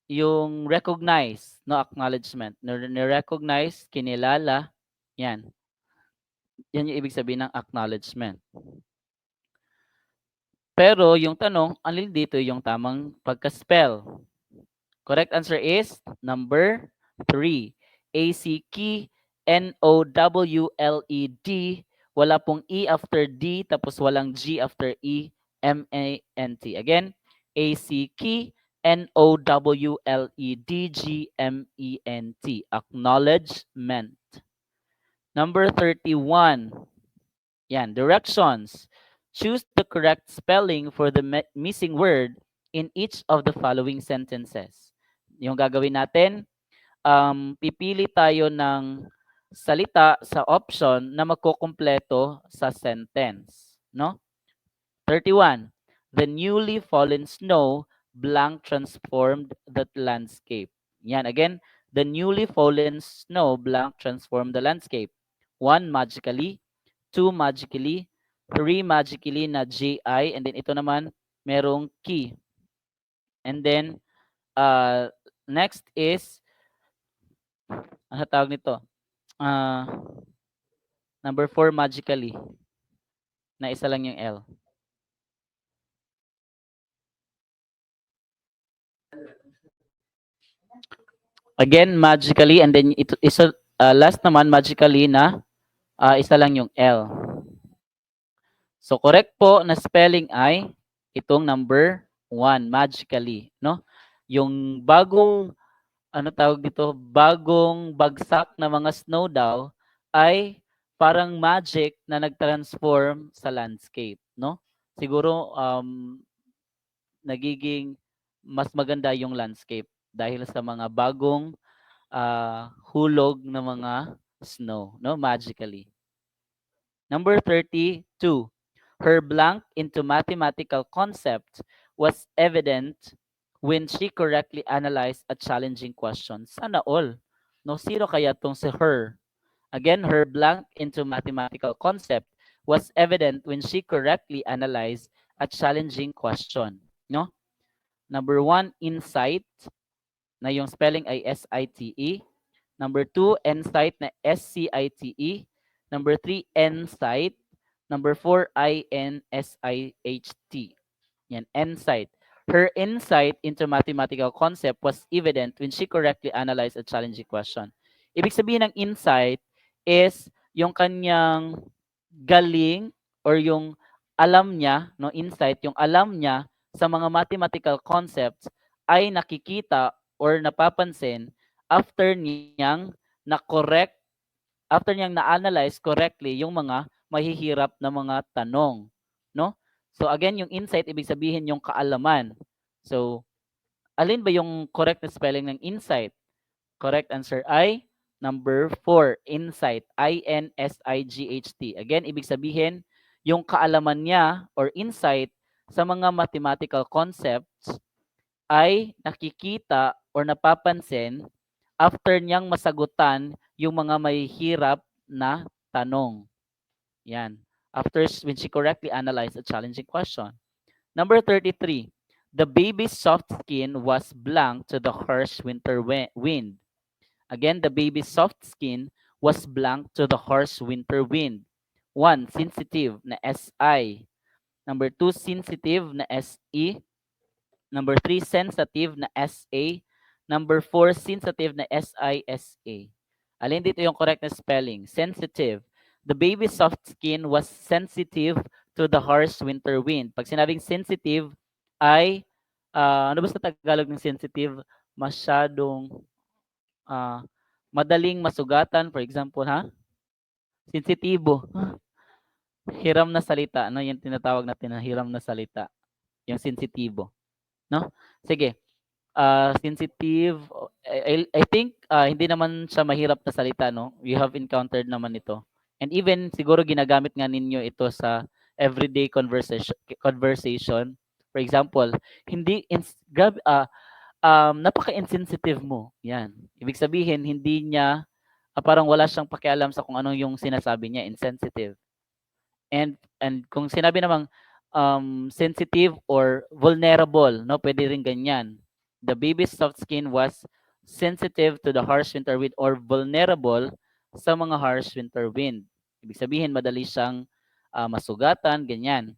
yung recognize, no, acknowledgement. Ni-recognize, kinilala, yan. Yan yung ibig sabihin ng acknowledgement. Pero yung tanong, alin dito yung tamang pagka-spell? Correct answer is number 3. ACKNOWLED. Wala pong E after D, tapos walang G after E, M-A-N-T. Again, ACKNOWLEDGMENT. Acknowledgement. Number 31. Yan, directions. Choose the correct spelling for the missing word in each of the following sentences. Yung gagawin natin, pipili tayo ng salita sa option na magkukumpleto sa sentence, no? 31. The newly fallen snow blank transformed that landscape. Yan, again, the newly fallen snow blank transformed the landscape. 1, magically. 2, magically. 3, magically na JI. And then ito naman, merong key. And then, next is, ano tawag nito? Number 4, magically. Na isa lang yung L. Again, magically. And then, ito, isa, last naman, magically na isa lang yung L. So, correct po na spelling ay itong number 1, magically, no? Yung bagong, ano tawag dito, bagong bagsak na mga snow daw ay parang magic na nag-transform sa landscape, no? Siguro, nagiging mas maganda yung landscape dahil sa mga bagong hulog na mga snow, no? Magically. Number 32. Her blank into mathematical concept was evident when she correctly analyzed a challenging question. Sana all. No, zero kaya tong si her. Again, her blank into mathematical concept was evident when she correctly analyzed a challenging question. No? Number one, insight, na yung spelling ay S-I-T-E. Number two, insight na S-C-I-T-E. Number three, insight. Number four, I-N-S-I-H-T. Yan, insight. Her insight into mathematical concept was evident when she correctly analyzed a challenging question. Ibig sabihin ng insight is yung kanyang galing or yung alam niya, no, insight, yung alam niya sa mga mathematical concepts ay nakikita or napapansin after niyang na-correct, after niyang na-analyze correctly yung mga mahihirap na mga tanong, no? So again, yung insight ibig sabihin yung kaalaman. So alin ba yung correct na spelling ng insight? Correct answer ay number 4, insight, I-N-S-I-G-H-T. Again, ibig sabihin yung kaalaman niya or insight sa mga mathematical concepts ay nakikita or napapansin after niyang masagutan yung mga mahihirap na tanong. Yan. After when she correctly analyzed a challenging question. Number 33. The baby's soft skin was blank to the harsh winter wind. Again, the baby's soft skin was blank to the harsh winter wind. 1. Sensitive na SI. Number 2, sensitive na SE. Number 3, sensitive na SA. Number 4, sensitive na SISA. Alin dito yung correct na spelling? Sensitive. The baby's soft skin was sensitive to the harsh winter wind. Pag sinabing sensitive ay, ano ba sa Tagalog ng sensitive? Masyadong, madaling masugatan, for example, ha? Sensitibo. Hiram na salita, ano yung tinatawag natin na hiram na salita? Yung sensitibo, no? Sige. Sensitive, I think hindi naman siya mahirap na salita, no? You have encountered naman ito. And even siguro ginagamit nga ninyo ito sa everyday conversation. For example, hindi napaka-insensitive mo. Yan. Ibig sabihin hindi niya parang wala siyang pakialam sa kung ano yung sinasabi niya, insensitive. And kung sinabi namang sensitive or vulnerable, no, pwede rin ganyan. The baby's soft skin was sensitive to the harsh winter wind or vulnerable sa mga harsh winter wind. Ibig sabihin, madali siyang masugatan, ganyan.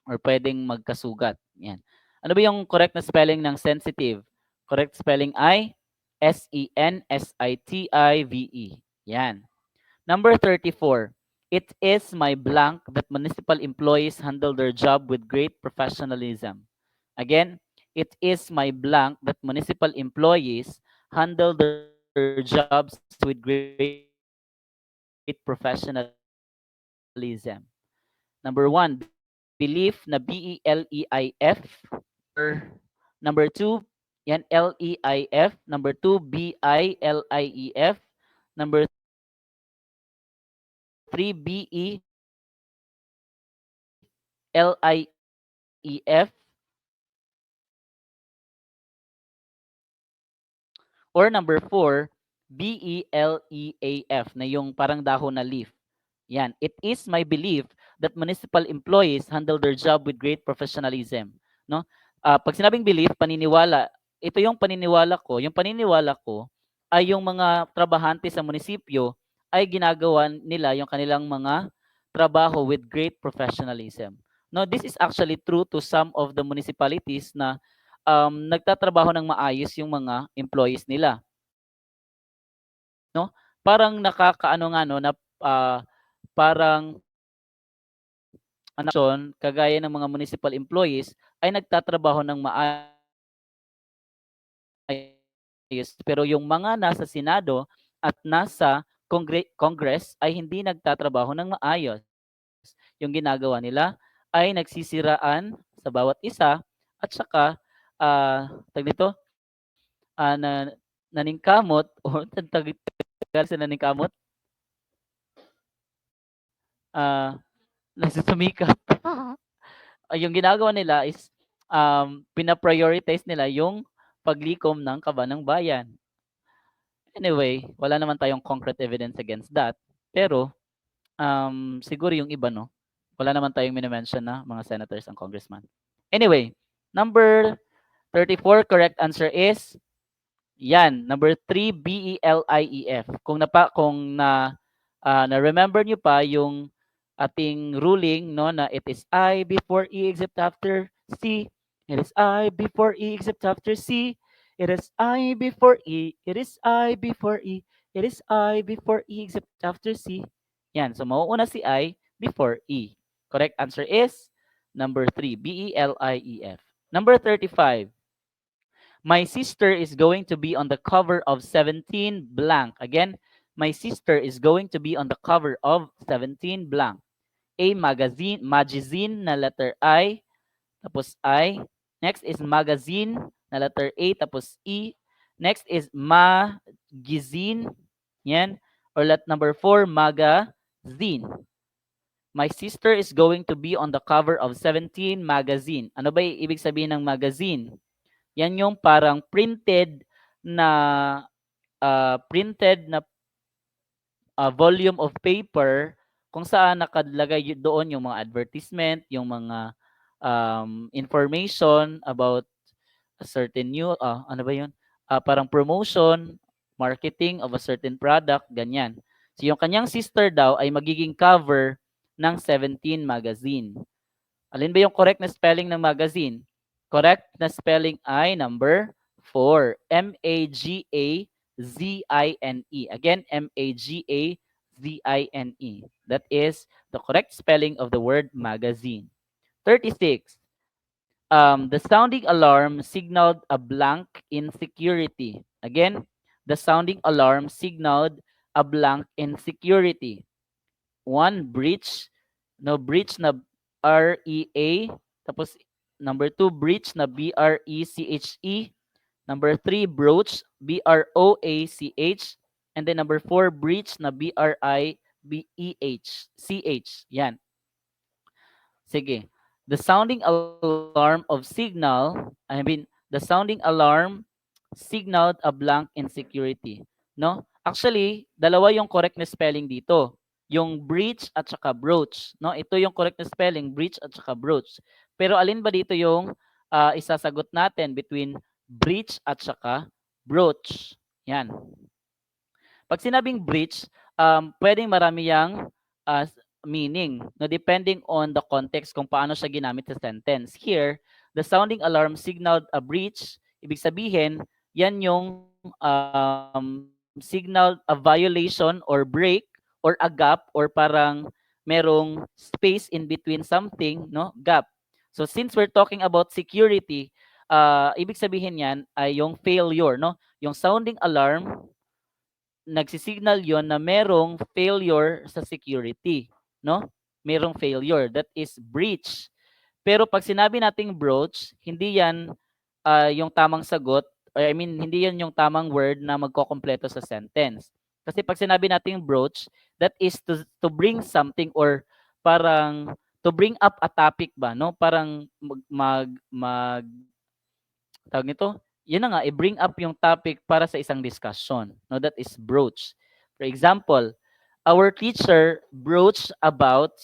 Or pwedeng magkasugat. Yan. Ano ba yung correct na spelling ng sensitive? Correct spelling ay S-E-N-S-I-T-I-V-E. Yan. Number 34. It is my blank that municipal employees handle their job with great professionalism. Again, it is my blank that municipal employees handle their jobs with great professionalism. Number 1, belief na B-E-L-E-I-F. Number 2, yan L-E-I-F. Number 2, B-I-L-I-E-F. Number 3, B-E-L-I-E-F. Or number 4, B-E-L-E-A-F na yung parang dahon na leaf. Yan. It is my belief that municipal employees handle their job with great professionalism. No? Pag sinabing belief, paniniwala, ito yung paniniwala ko. Yung paniniwala ko ay yung mga trabahante sa munisipyo ay ginagawa nila yung kanilang mga trabaho with great professionalism. No, this is actually true to some of the municipalities na nagtatrabaho ng maayos yung mga employees nila. No? Parang nakakaano nga no na parang kagaya ng mga municipal employees ay nagtatrabaho ng maayos pero yung mga nasa Senado at nasa Congress ay hindi nagtatrabaho ng maayos. Yung ginagawa nila ay nagsisiraan sa bawat isa at saka nito na naningkamot o tag sa naningkamot nagsusumikap. Yung ginagawa nila is pina-prioritize nila yung paglikom ng kaban ng bayan. Anyway, wala naman tayong concrete evidence against that. Pero, siguro yung iba 'no, wala naman tayong mine-mention na mga senators and congressman. Anyway, number 34, correct answer is yan, number 3, BELIEF. Kung na-remember niyo pa yung ating ruling 'no, na it is I before E except after C. It is I before E except after C. It is I before E. It is I before E. It is I before E except after C. Yan, so mauuna si I before E. Correct answer is number 3, BELIEF. Number 35. My sister is going to be on the cover of 17 blank. Again, my sister is going to be on the cover of 17 blank. A magazine na letter I, tapos I. Next is magazine na letter A, tapos E. Next is magazine. Yan. Or number 4, magazine. My sister is going to be on the cover of 17 magazine. Ano ba ibig sabihin ng magazine? Yan yung parang na printed na volume of paper kung saan nakalagay doon yung mga advertisement, yung mga information about a certain ano ba yun? Parang promotion, marketing of a certain product, ganyan. So yung kanyang sister daw ay magiging cover ng 17 magazine. Alin ba yung correct na spelling ng magazine? Correct na spelling ay number 4. M-A-G-A-Z-I-N-E. Again, M-A-G-A-Z-I-N-E. That is the correct spelling of the word magazine. 36. The sounding alarm signaled a blank in security. Again, the sounding alarm signaled a blank in security. 1, breach. No, breach na R-E-A. Tapos, number 2, breach na B-R-E-C-H-E. Number 3, broach, B-R-O-A-C-H. And then number 4, breach na B-R-I-B-E-H-C-H. Yan. Sige. The sounding alarm of the sounding alarm signaled a blank in security. No? Actually, dalawa yung correct na spelling dito. Yung breach at saka broach. No? Ito yung correct na spelling, breach at saka broach. Pero alin ba dito yung isasagot natin between breach at saka broach? Yan. Pag sinabing breach, pwedeng marami yang meaning, no, depending on the context kung paano siya ginamit sa sentence. Here, the sounding alarm signaled a breach. Ibig sabihin, yan yung signal a violation or break or a gap or parang merong space in between something, no? Gap. So since we're talking about security, ibig sabihin yan ay yung failure, no? Yung sounding alarm, nagsisignal yon na merong failure sa security, no? Merong failure, that is breach. Pero pag sinabi nating broach, hindi yan yung tamang sagot, or I mean, hindi yan yung tamang word na magkokompleto sa sentence. Kasi pag sinabi nating broach, that is to bring something or parang to bring up a topic ba, no? Parang tawag nito, yun na nga, i-bring up yung topic para sa isang discussion. No, that is broach. For example, our teacher broached about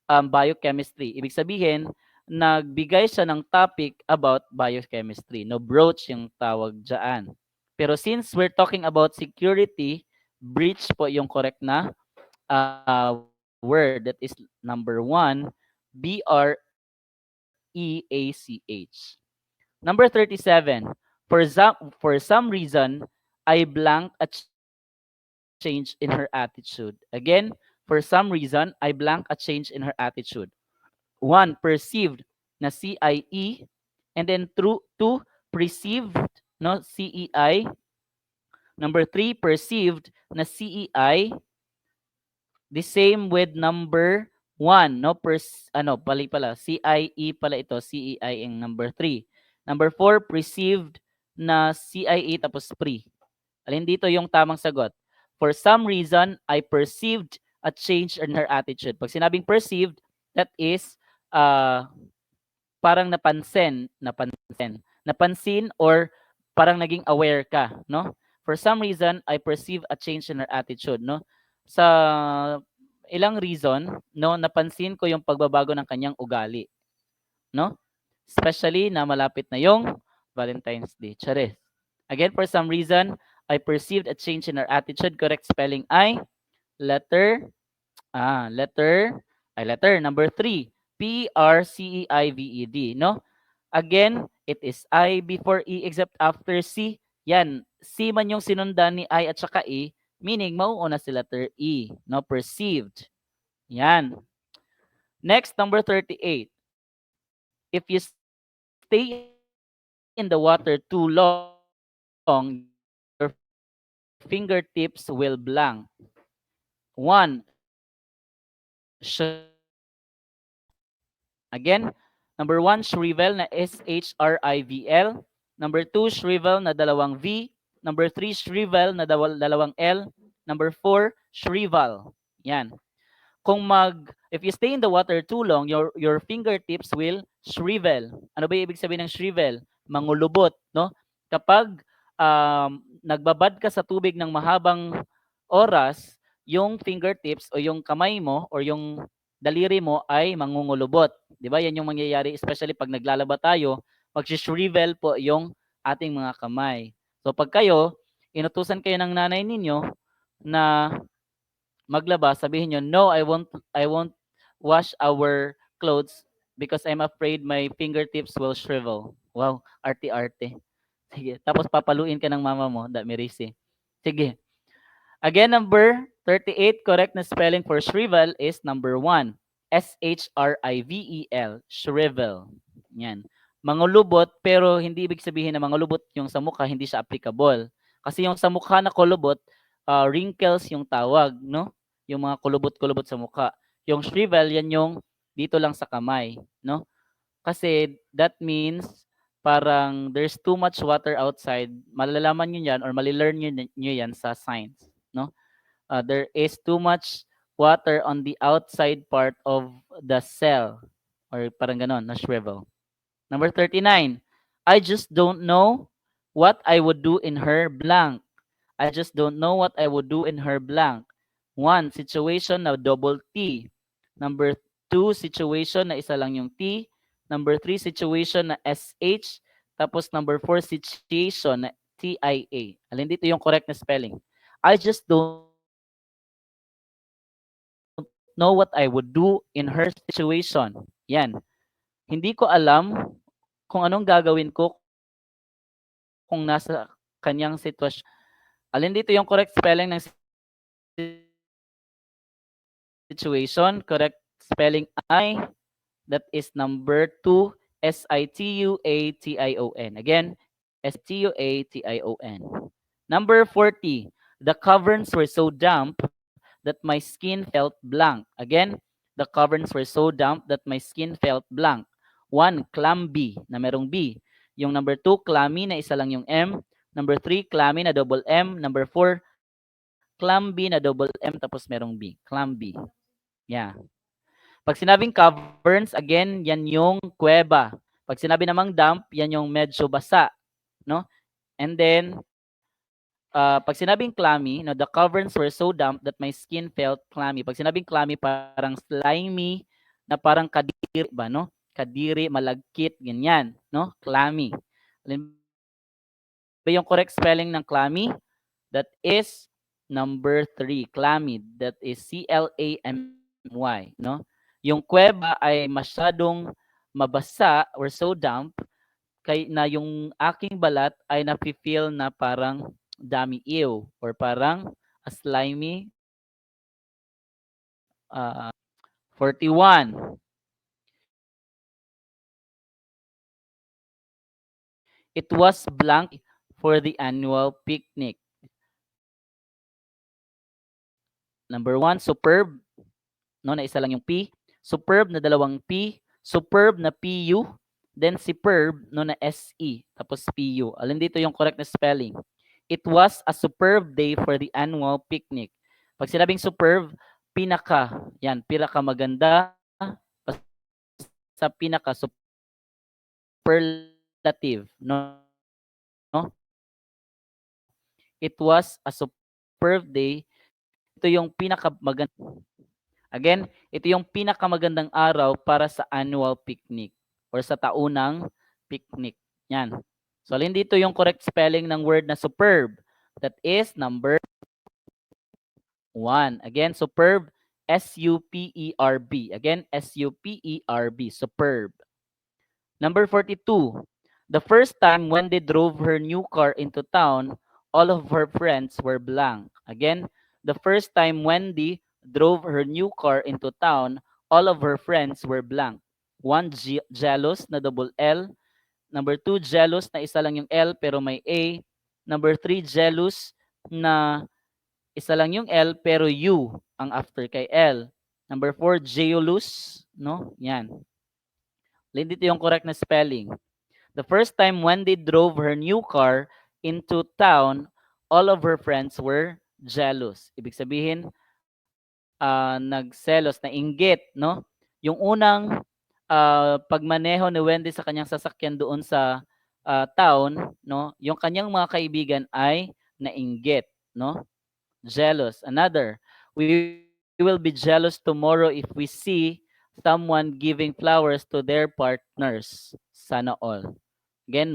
biochemistry. Ibig sabihin, nagbigay siya ng topic about biochemistry. No, broach yung tawag dyan. Pero since we're talking about security, breach po yung correct na word. That is number 1, B-R-E-A-C-H. Number 37, for some reason, I blank a change in her attitude. Again, for some reason, I blank a change in her attitude. 1, perceived na C-I-E, and then 2, perceived, no, C-E-I. Number 3, perceived na C-E-I. The same with number 1, no, pala, C-I-E pala ito, C-E-I ang number 3. Number 4, perceived na CIA tapos pre. Alin dito yung tamang sagot? For some reason, I perceived a change in her attitude. Pag sinabing perceived, that is parang napansin or parang naging aware ka, no? For some reason, I perceive a change in her attitude, no? Sa ilang reason, no, napansin ko yung pagbabago ng kanyang ugali, no? Especially na malapit na yung Valentine's Day. Charis. Again, for some reason, I perceived a change in her attitude. Correct spelling ay letter letter number 3. P-R-C-E-I-V-E-D, no? Again, it is I before E except after C. Yan, C man yung sinundan ni I at saka E, meaning mauuna si letter E, no? Perceived. Yan. Next, number 38. If you stay in the water too long, your fingertips will blank. 1. Again, number 1, shrivel na S-H-R-I-V-L. Number 2, shrivel na dalawang V. Number 3, shrivel na dalawang L. Number 4, shrivel. Yan. If you stay in the water too long, your fingertips will shrivel. Ano ba ibig sabihin ng shrivel? Mangulubot, no? Kapag nagbabad ka sa tubig ng mahabang oras, yung fingertips o yung kamay mo or yung daliri mo ay mangungulubot. 'Di ba? Yan yung mangyayari especially pag naglalaba tayo, mag-shrivel po yung ating mga kamay. So pag kayo inutusan kayo ng nanay ninyo na maglaba, sabihin niyo, "No, I won't wash our clothes because I'm afraid my fingertips will shrivel." Wow, arte-arte. Sige, tapos papaluin ka ng mama mo, da Merisi. Sige. Again, number 38, correct na spelling for shrivel is number 1. S-H-R-I-V-E-L, shrivel. Yan. Mangulubot, pero hindi ibig sabihin na mangulubot yung sa mukha, hindi siya applicable. Kasi yung sa mukha na kulubot, wrinkles yung tawag, no? Yung mga kulubot-kulubot sa mukha. Yung shrivel, yan yung dito lang sa kamay, no? Kasi that means parang there's too much water outside. Malalaman nyo yan or malilearn nyo yan sa science, no? There is too much water on the outside part of the cell or parang ganon, na shrivel. Number 39, I just don't know what I would do in her blank. I just don't know what I would do in her blank. 1, situation na double T. Number 2, situation na isa lang yung T. Number 3, situation na SH. Tapos number 4, situation na TIA. Alin dito yung correct na spelling? I just don't know what I would do in her situation. Yan. Hindi ko alam kung anong gagawin ko kung nasa kanyang sitwasyon. Alin dito yung correct spelling ng situation? Correct spelling ay, that is number 2, S-I-T-U-A-T-I-O-N. Again, S-T-U-A-T-I-O-N. Number 40, the coverings were so damp that my skin felt blank. Again, the coverings were so damp that my skin felt blank. 1, clammy na merong B. Yung number 2, clammy na isa lang yung M. Number 3, clammy na double M. Number 4, clammy na double M tapos merong B. Clammy. Yeah. Pag sinabing caverns, again, yan yung kuweba. Pag sinabi namang damp, yan yung medyo basa, no? And then, pag sinabing clammy, no, the coverings were so damp that my skin felt clammy. Pag sinabing clammy, parang slimy, na parang kadiri ba, no? Kadiri, malagkit, ganyan, no? Clammy. Alin ba yung correct spelling ng clammy? That is number 3, clammy. That is C-L-A-M-Y, no? Yung kuweba ay masyadong mabasa or so damp kay na yung aking balat ay nafi-feel na parang dami ew or parang a slimy 41. It was blank for the annual picnic. Number 1, superb, no, na isa lang yung P. Superb na dalawang P. Superb na PU. Then superb, no, na SE. Tapos PU. Alin dito yung correct na spelling? It was a superb day for the annual picnic. Pag sinabing superb, pinaka. Yan, pinaka maganda. Sa pinaka superb. superlative, no? It was a superb day. Ito yung again, ito yung pinakamagandang araw para sa annual picnic or sa taunang picnic. Yan. So, alin dito yung correct spelling ng word na superb? That is number 1. Again, superb, S-U-P-E-R-B. Again, S-U-P-E-R-B, superb. Number 42. The first time when they drove her new car into town, all of her friends were blank. Again, the first time Wendy drove her new car into town, all of her friends were blank. One, jealous na double L. Number 2, jealous na isa lang yung L pero may A. Number 3, jealous na isa lang yung L pero U ang after kay L. Number 4, jealous, no? Yan. Dito yung correct na spelling. The first time Wendy drove her new car into town, all of her friends were jealous. Ibig sabihin, nagselos, nainggit, no? Yung unang pagmaneho ni Wendy sa kanyang sasakyan doon sa town, no? Yung kanyang mga kaibigan ay nainggit, no? Jealous. Another, we will be jealous tomorrow if we see someone giving flowers to their partners. Sana all. Again,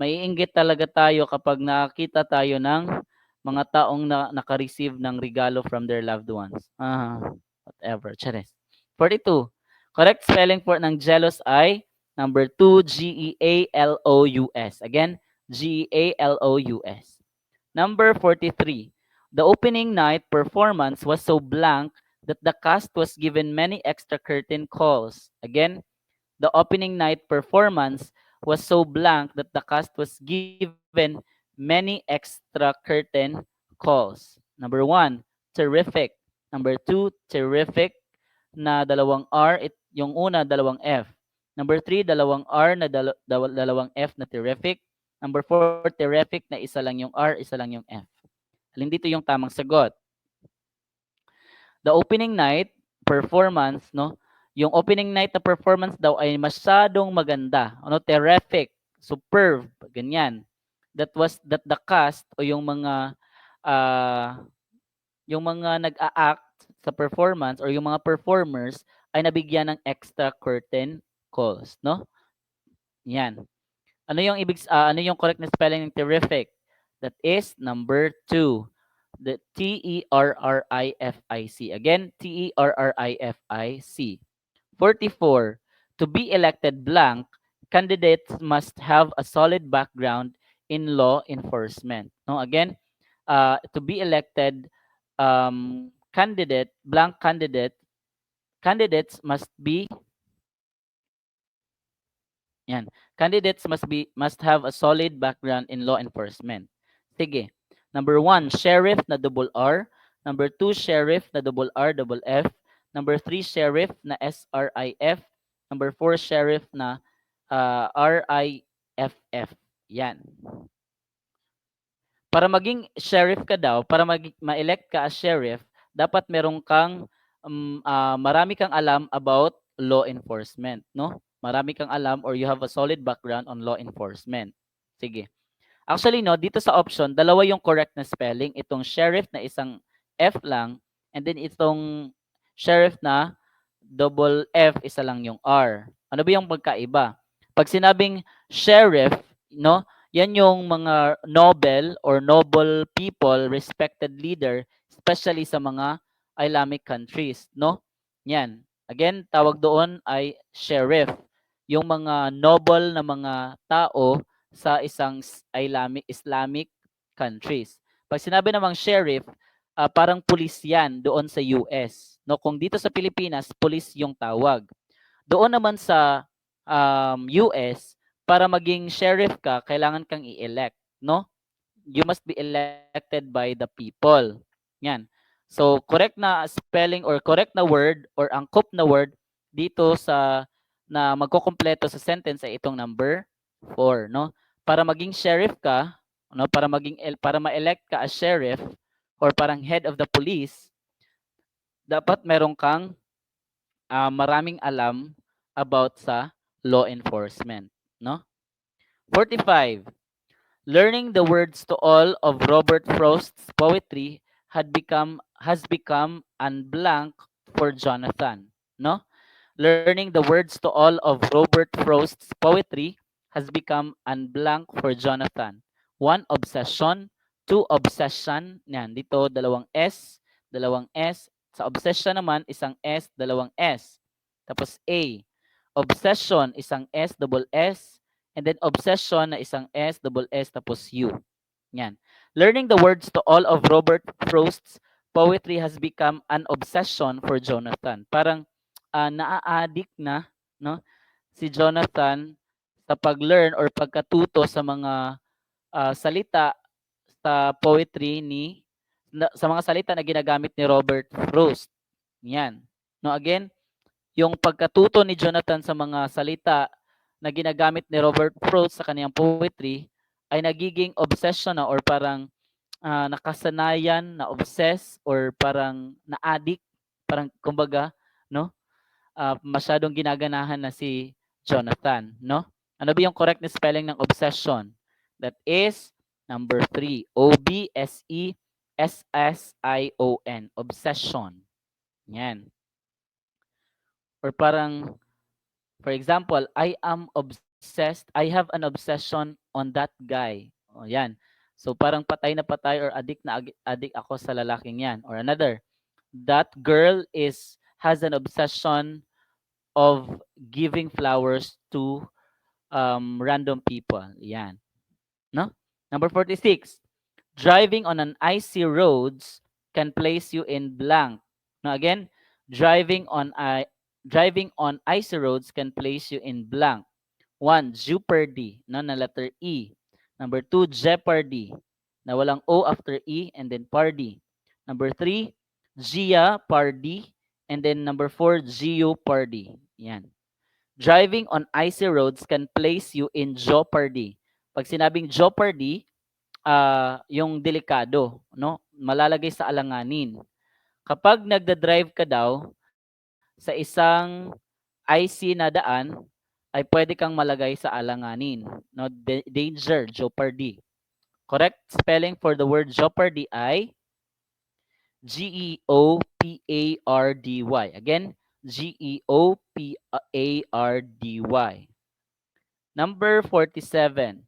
maiinggit talaga tayo kapag nakakita tayo ng mga taong naka-receive ng regalo from their loved ones. Whatever. Charis. 42. Correct spelling for ng jealous ay number 2, G-E-A-L-O-U-S. Again, G-E-A-L-O-U-S. Number 43. The opening night performance was so blank that the cast was given many extra curtain calls. Again, the opening night performance was so blank that the cast was given many extra curtain calls. Number 1, terrific. Number 2, terrific na dalawang R, yung una dalawang F. Number 3, dalawang R na dalawang F na terrific. Number 4, terrific na isa lang yung R, isa lang yung F. Alin dito yung tamang sagot? The opening night performance, no? Yung opening night na performance daw ay masyadong maganda. Ano, terrific, superb, ganyan. That the cast o yung mga nag-a-act sa performance or yung mga performers ay nabigyan ng extra curtain calls, no? Yan. Ano yung correct na spelling ng terrific? That is number 2. The Terrific. Again, Terrific. 44. To be elected blank, candidates must have a solid background in law enforcement. No, again, to be elected candidates must be yan. Candidates must have a solid background in law enforcement. Sige. Number 1, sheriff na double R. Number 2, sheriff na double R, double F. Number 3, sheriff na SRIF. Number 4, sheriff na RIFF. Yan. Para maging sheriff ka daw, para ma-elect ka as sheriff, dapat marami kang alam about law enforcement, no? Marami kang alam or you have a solid background on law enforcement. Sige. Actually, no, dito sa option, dalawa yung correct na spelling. Itong sheriff na isang F lang, and then itong sheriff na double F, isa lang yung R. Ano ba yung magkaiba? Pag sinabing sheriff, no, yan yung mga noble people, respected leader, especially sa mga Islamic countries, no? Yan. Again, tawag doon ay sheriff. Yung mga noble na mga tao sa isang Islamic countries. Pag sinabi namang sheriff, parang pulis yan doon sa US. No, kung dito sa Pilipinas, pulis yung tawag. Doon naman sa US, para maging sheriff ka, kailangan kang i-elect, no? You must be elected by the people. Yan. So, correct na spelling or correct na word or angkop na word dito sa na magkukumpleto sa sentence ay itong number 4, no? Para maging sheriff ka, no, para ma-elect ka as sheriff or parang head of the police, dapat meron kang maraming alam about sa law enforcement, no? 45. Learning the words to all of Robert Frost's poetry has become unblank for Jonathan, no? Learning the words to all of Robert Frost's poetry has become unblank for Jonathan. One, obsession. Two, obsession. Yan, dito, dalawang S, dalawang S. Sa obsession naman, isang S, dalawang S. Tapos A. Obsession, isang S, double S. And then obsession na isang S, double S, tapos U. Yan. Learning the words to all of Robert Frost's poetry has become an obsession for Jonathan. Parang naa-addict na, no, si Jonathan sa pag-learn or pagkatuto sa mga salita sa poetry sa mga salita na ginagamit ni Robert Frost. Yan. No, again, yung pagkatuto ni Jonathan sa mga salita na ginagamit ni Robert Frost sa kaniyang poetry ay nagiging obsession na or parang nakasanayan, na obsess or parang na-addict, parang kumbaga, no? Masyadong ginaganahan na si Jonathan, no? Ano ba yung correct na spelling ng obsession? That is number 3. Obsession. Obsession. Yan. Or parang, for example, I am obsessed. I have an obsession on that guy. O yan. So parang patay na patay or addict ako sa lalaking yan. Or another, that girl has an obsession of giving flowers to random people. Yan. No? Number 46. Driving on an icy roads can place you in blank. Now again, driving on icy roads can place you in blank. 1. Jeopardy, no, na letter E. Number 2, jeopardy, na walang O after E and then party. Number 3, Jeopardy, and then number 4, Jeopardy. Yan. Driving on icy roads can place you in jeopardy. Pag sinabing jeopardy, yung delikado, no? Malalagay sa alanganin. Kapag nagda-drive ka daw sa isang icy na daan, ay pwede kang malagay sa alanganin, no? Danger, jeopardy. Correct spelling for the word jeopardy ay Geopardy. Again, Geopardy. Number 47.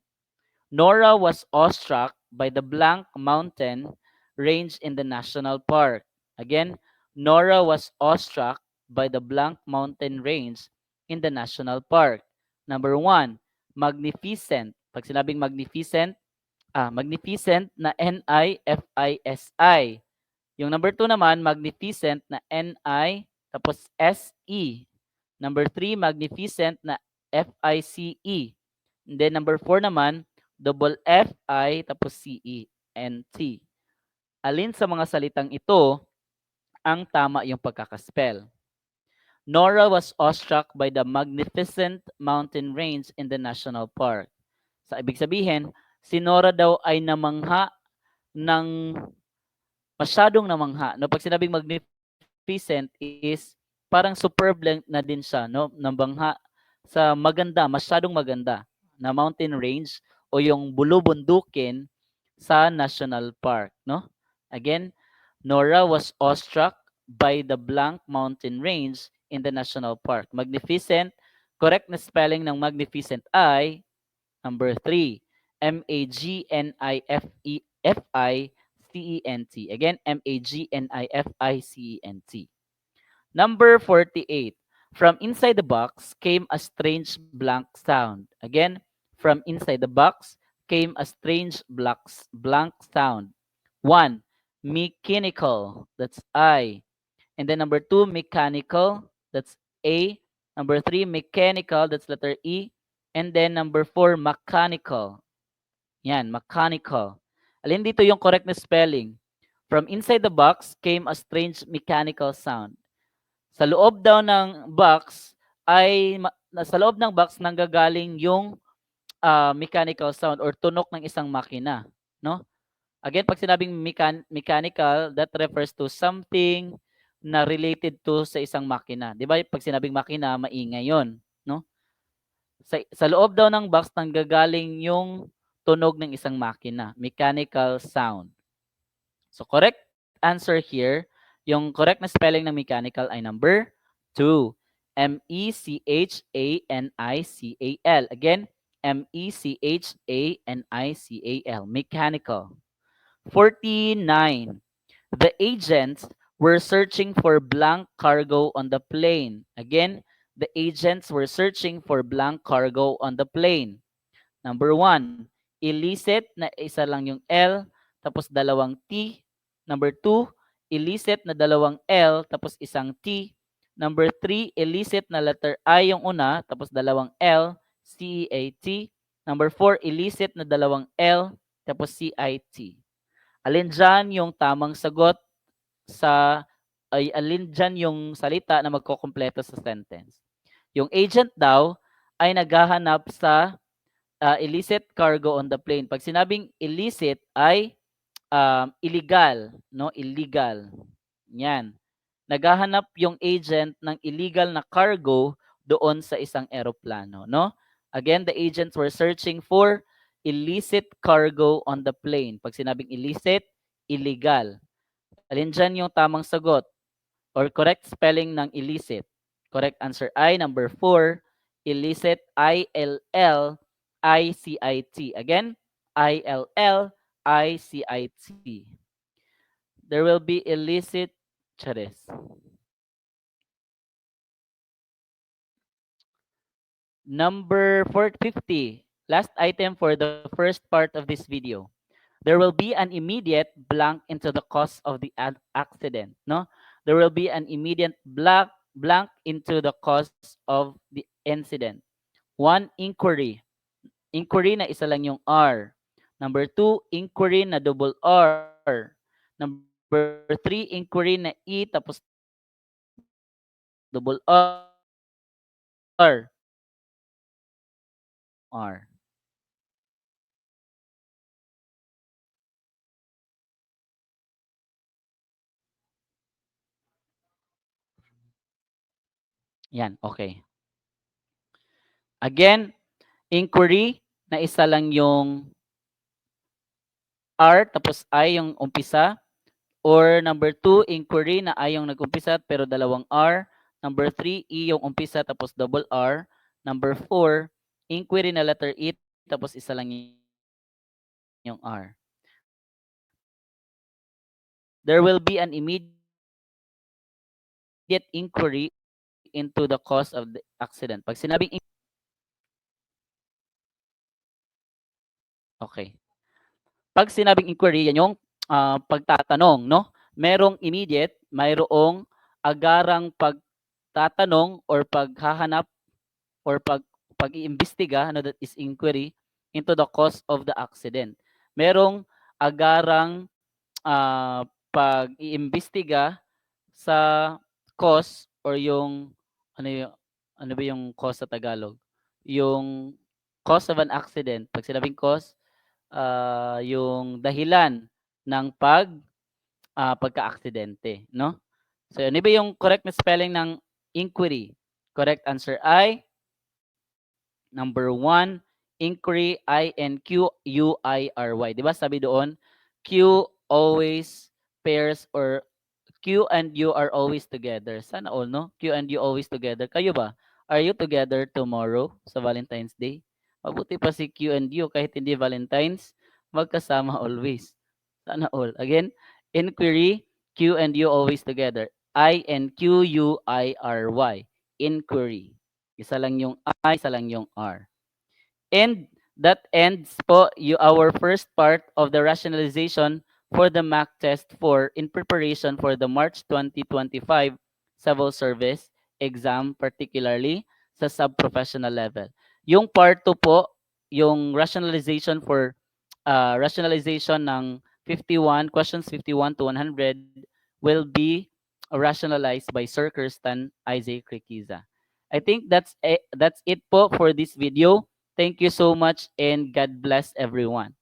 Nora was awestruck by the blank mountain range in the national park. Again, Nora was awestruck by the blank mountain range in the national park. Number 1, magnificent. Pag sinabing magnificent, magnificent na N-I-F-I-S-I. Yung number 2 naman, magnificent na N-I tapos S-E. Number 3, magnificent na F-I-C-E. And then number 4 naman, double F-I tapos C-E-N-T. Alin sa mga salitang ito ang tama yung pagkakaspell? Nora was awestruck by the magnificent mountain range in the national park. Sa ibig sabihin, si Nora daw ay namangha ng masyadong namangha. No, pag sinabing magnificent is parang superb na din siya, no? Nabangha sa maganda, masyadong maganda na mountain range o yung bulubundukin sa national park, no? Again, Nora was awestruck by the blank mountain range in the national park. Magnificent, correct na spelling ng magnificent ay number 3, Magnificent. Again, Magnificent. Number 48. From inside the box came a strange blank sound. Again, from inside the box came a strange blank sound. 1. Mechanical. That's I. And then number 2, mechanical. That's A. Number 3, mechanical. That's letter E. And then number 4, mechanical. Yan, mechanical. Alin dito yung correct na spelling? From inside the box came a strange mechanical sound. Sa loob daw ng box ay sa loob ng box nanggagaling yung mechanical sound or tunog ng isang makina, no? Again, pag sinabing mechanical, that refers to something na related to sa isang makina. 'Di ba? Pag sinabing makina, maingay 'yon, no? Sa loob daw ng box nanggagaling yung tunog ng isang makina, mechanical sound. So correct answer here, yung correct na spelling ng mechanical ay number 2. M-E-C-H-A-N-I-C-A-L. Again, M-E-C-H-A-N-I-C-A-L. Mechanical. 49. The agents were searching for blank cargo on the plane. Again, the agents were searching for blank cargo on the plane. Number 1, illicit na isa lang yung L tapos dalawang T. Number 2, illicit na dalawang L tapos isang T. Number 3, illicit na letter I yung una tapos dalawang L, C-E-A-T. Number 4, illicit na dalawang L tapos C-I-T. Alin dyan yung tamang sagot alin dyan yung salita na magkokompleto sa sentence? Yung agent daw ay naghahanap sa illicit cargo on the plane. Pag sinabing illicit ay illegal, no? Illegal. Yan. Naghahanap yung agent ng illegal na cargo doon sa isang eroplano, no? Again, the agents were searching for illicit cargo on the plane. Pag sinabing illicit, illegal. Alin dyan yung tamang sagot or correct spelling ng illicit? Correct answer ay number 4, illicit, I-L-L-I-C-I-T. Again, I-L-L-I-C-I-T. There will be illicit, charis. Number 450, last item for the first part of this video. There will be an immediate blank into the cause of the accident. No, there will be an immediate blank into the cause of the incident. 1, inquiry. Inquiry na isa lang yung R. Number 2, inquiry na double R. Number 3, inquiry na E tapos double R. R. Yan, okay. Again, inquiry na isa lang yung R tapos I yung umpisa. Or number 2, inquiry na I yung nag-umpisa pero dalawang R. Number 3, E yung umpisa tapos double R. Number 4, inquiry na letter E tapos isa lang yung R. There will be an immediate inquiry into the cause of the accident. Pag sinabing okay. Pag sinabing inquiry, yan yung pagtatanong, no? Merong immediate, mayroong agarang pagtatanong or paghahanap or pag-iimbestiga, ano, that is inquiry, into the cause of the accident. Merong agarang pag-iimbestiga sa cause or yung ano ba yung cause sa Tagalog? Yung cause of an accident. Pag sinabing cause, yung dahilan ng pagka-aksidente, no? So, ano ba yung correct na spelling ng inquiry? Correct answer ay number 1, inquiry, I-N-Q-U-I-R-Y. Di ba sabi doon, Q always pairs or Q and U are always together. Sana all, no? Q and U always together. Kayo ba? Are you together tomorrow sa Valentine's Day? Mabuti pa si Q and U kahit hindi Valentine's, magkasama always. Sana all. Again, inquiry, Q and U always together. I-N-Q-U-I-R-Y. Inquiry. Isa lang yung I, isa lang yung R. And that ends po our first part of the rationalization for the mock test 4 in preparation for the March 2025 civil service exam, particularly sa sub-professional level. Yung part 2 po, yung rationalization for rationalization ng 51, questions 51 to 100 will be rationalized by Sir Kirsten Isaac Riquiza. I think that's it po for this video. Thank you so much and God bless everyone.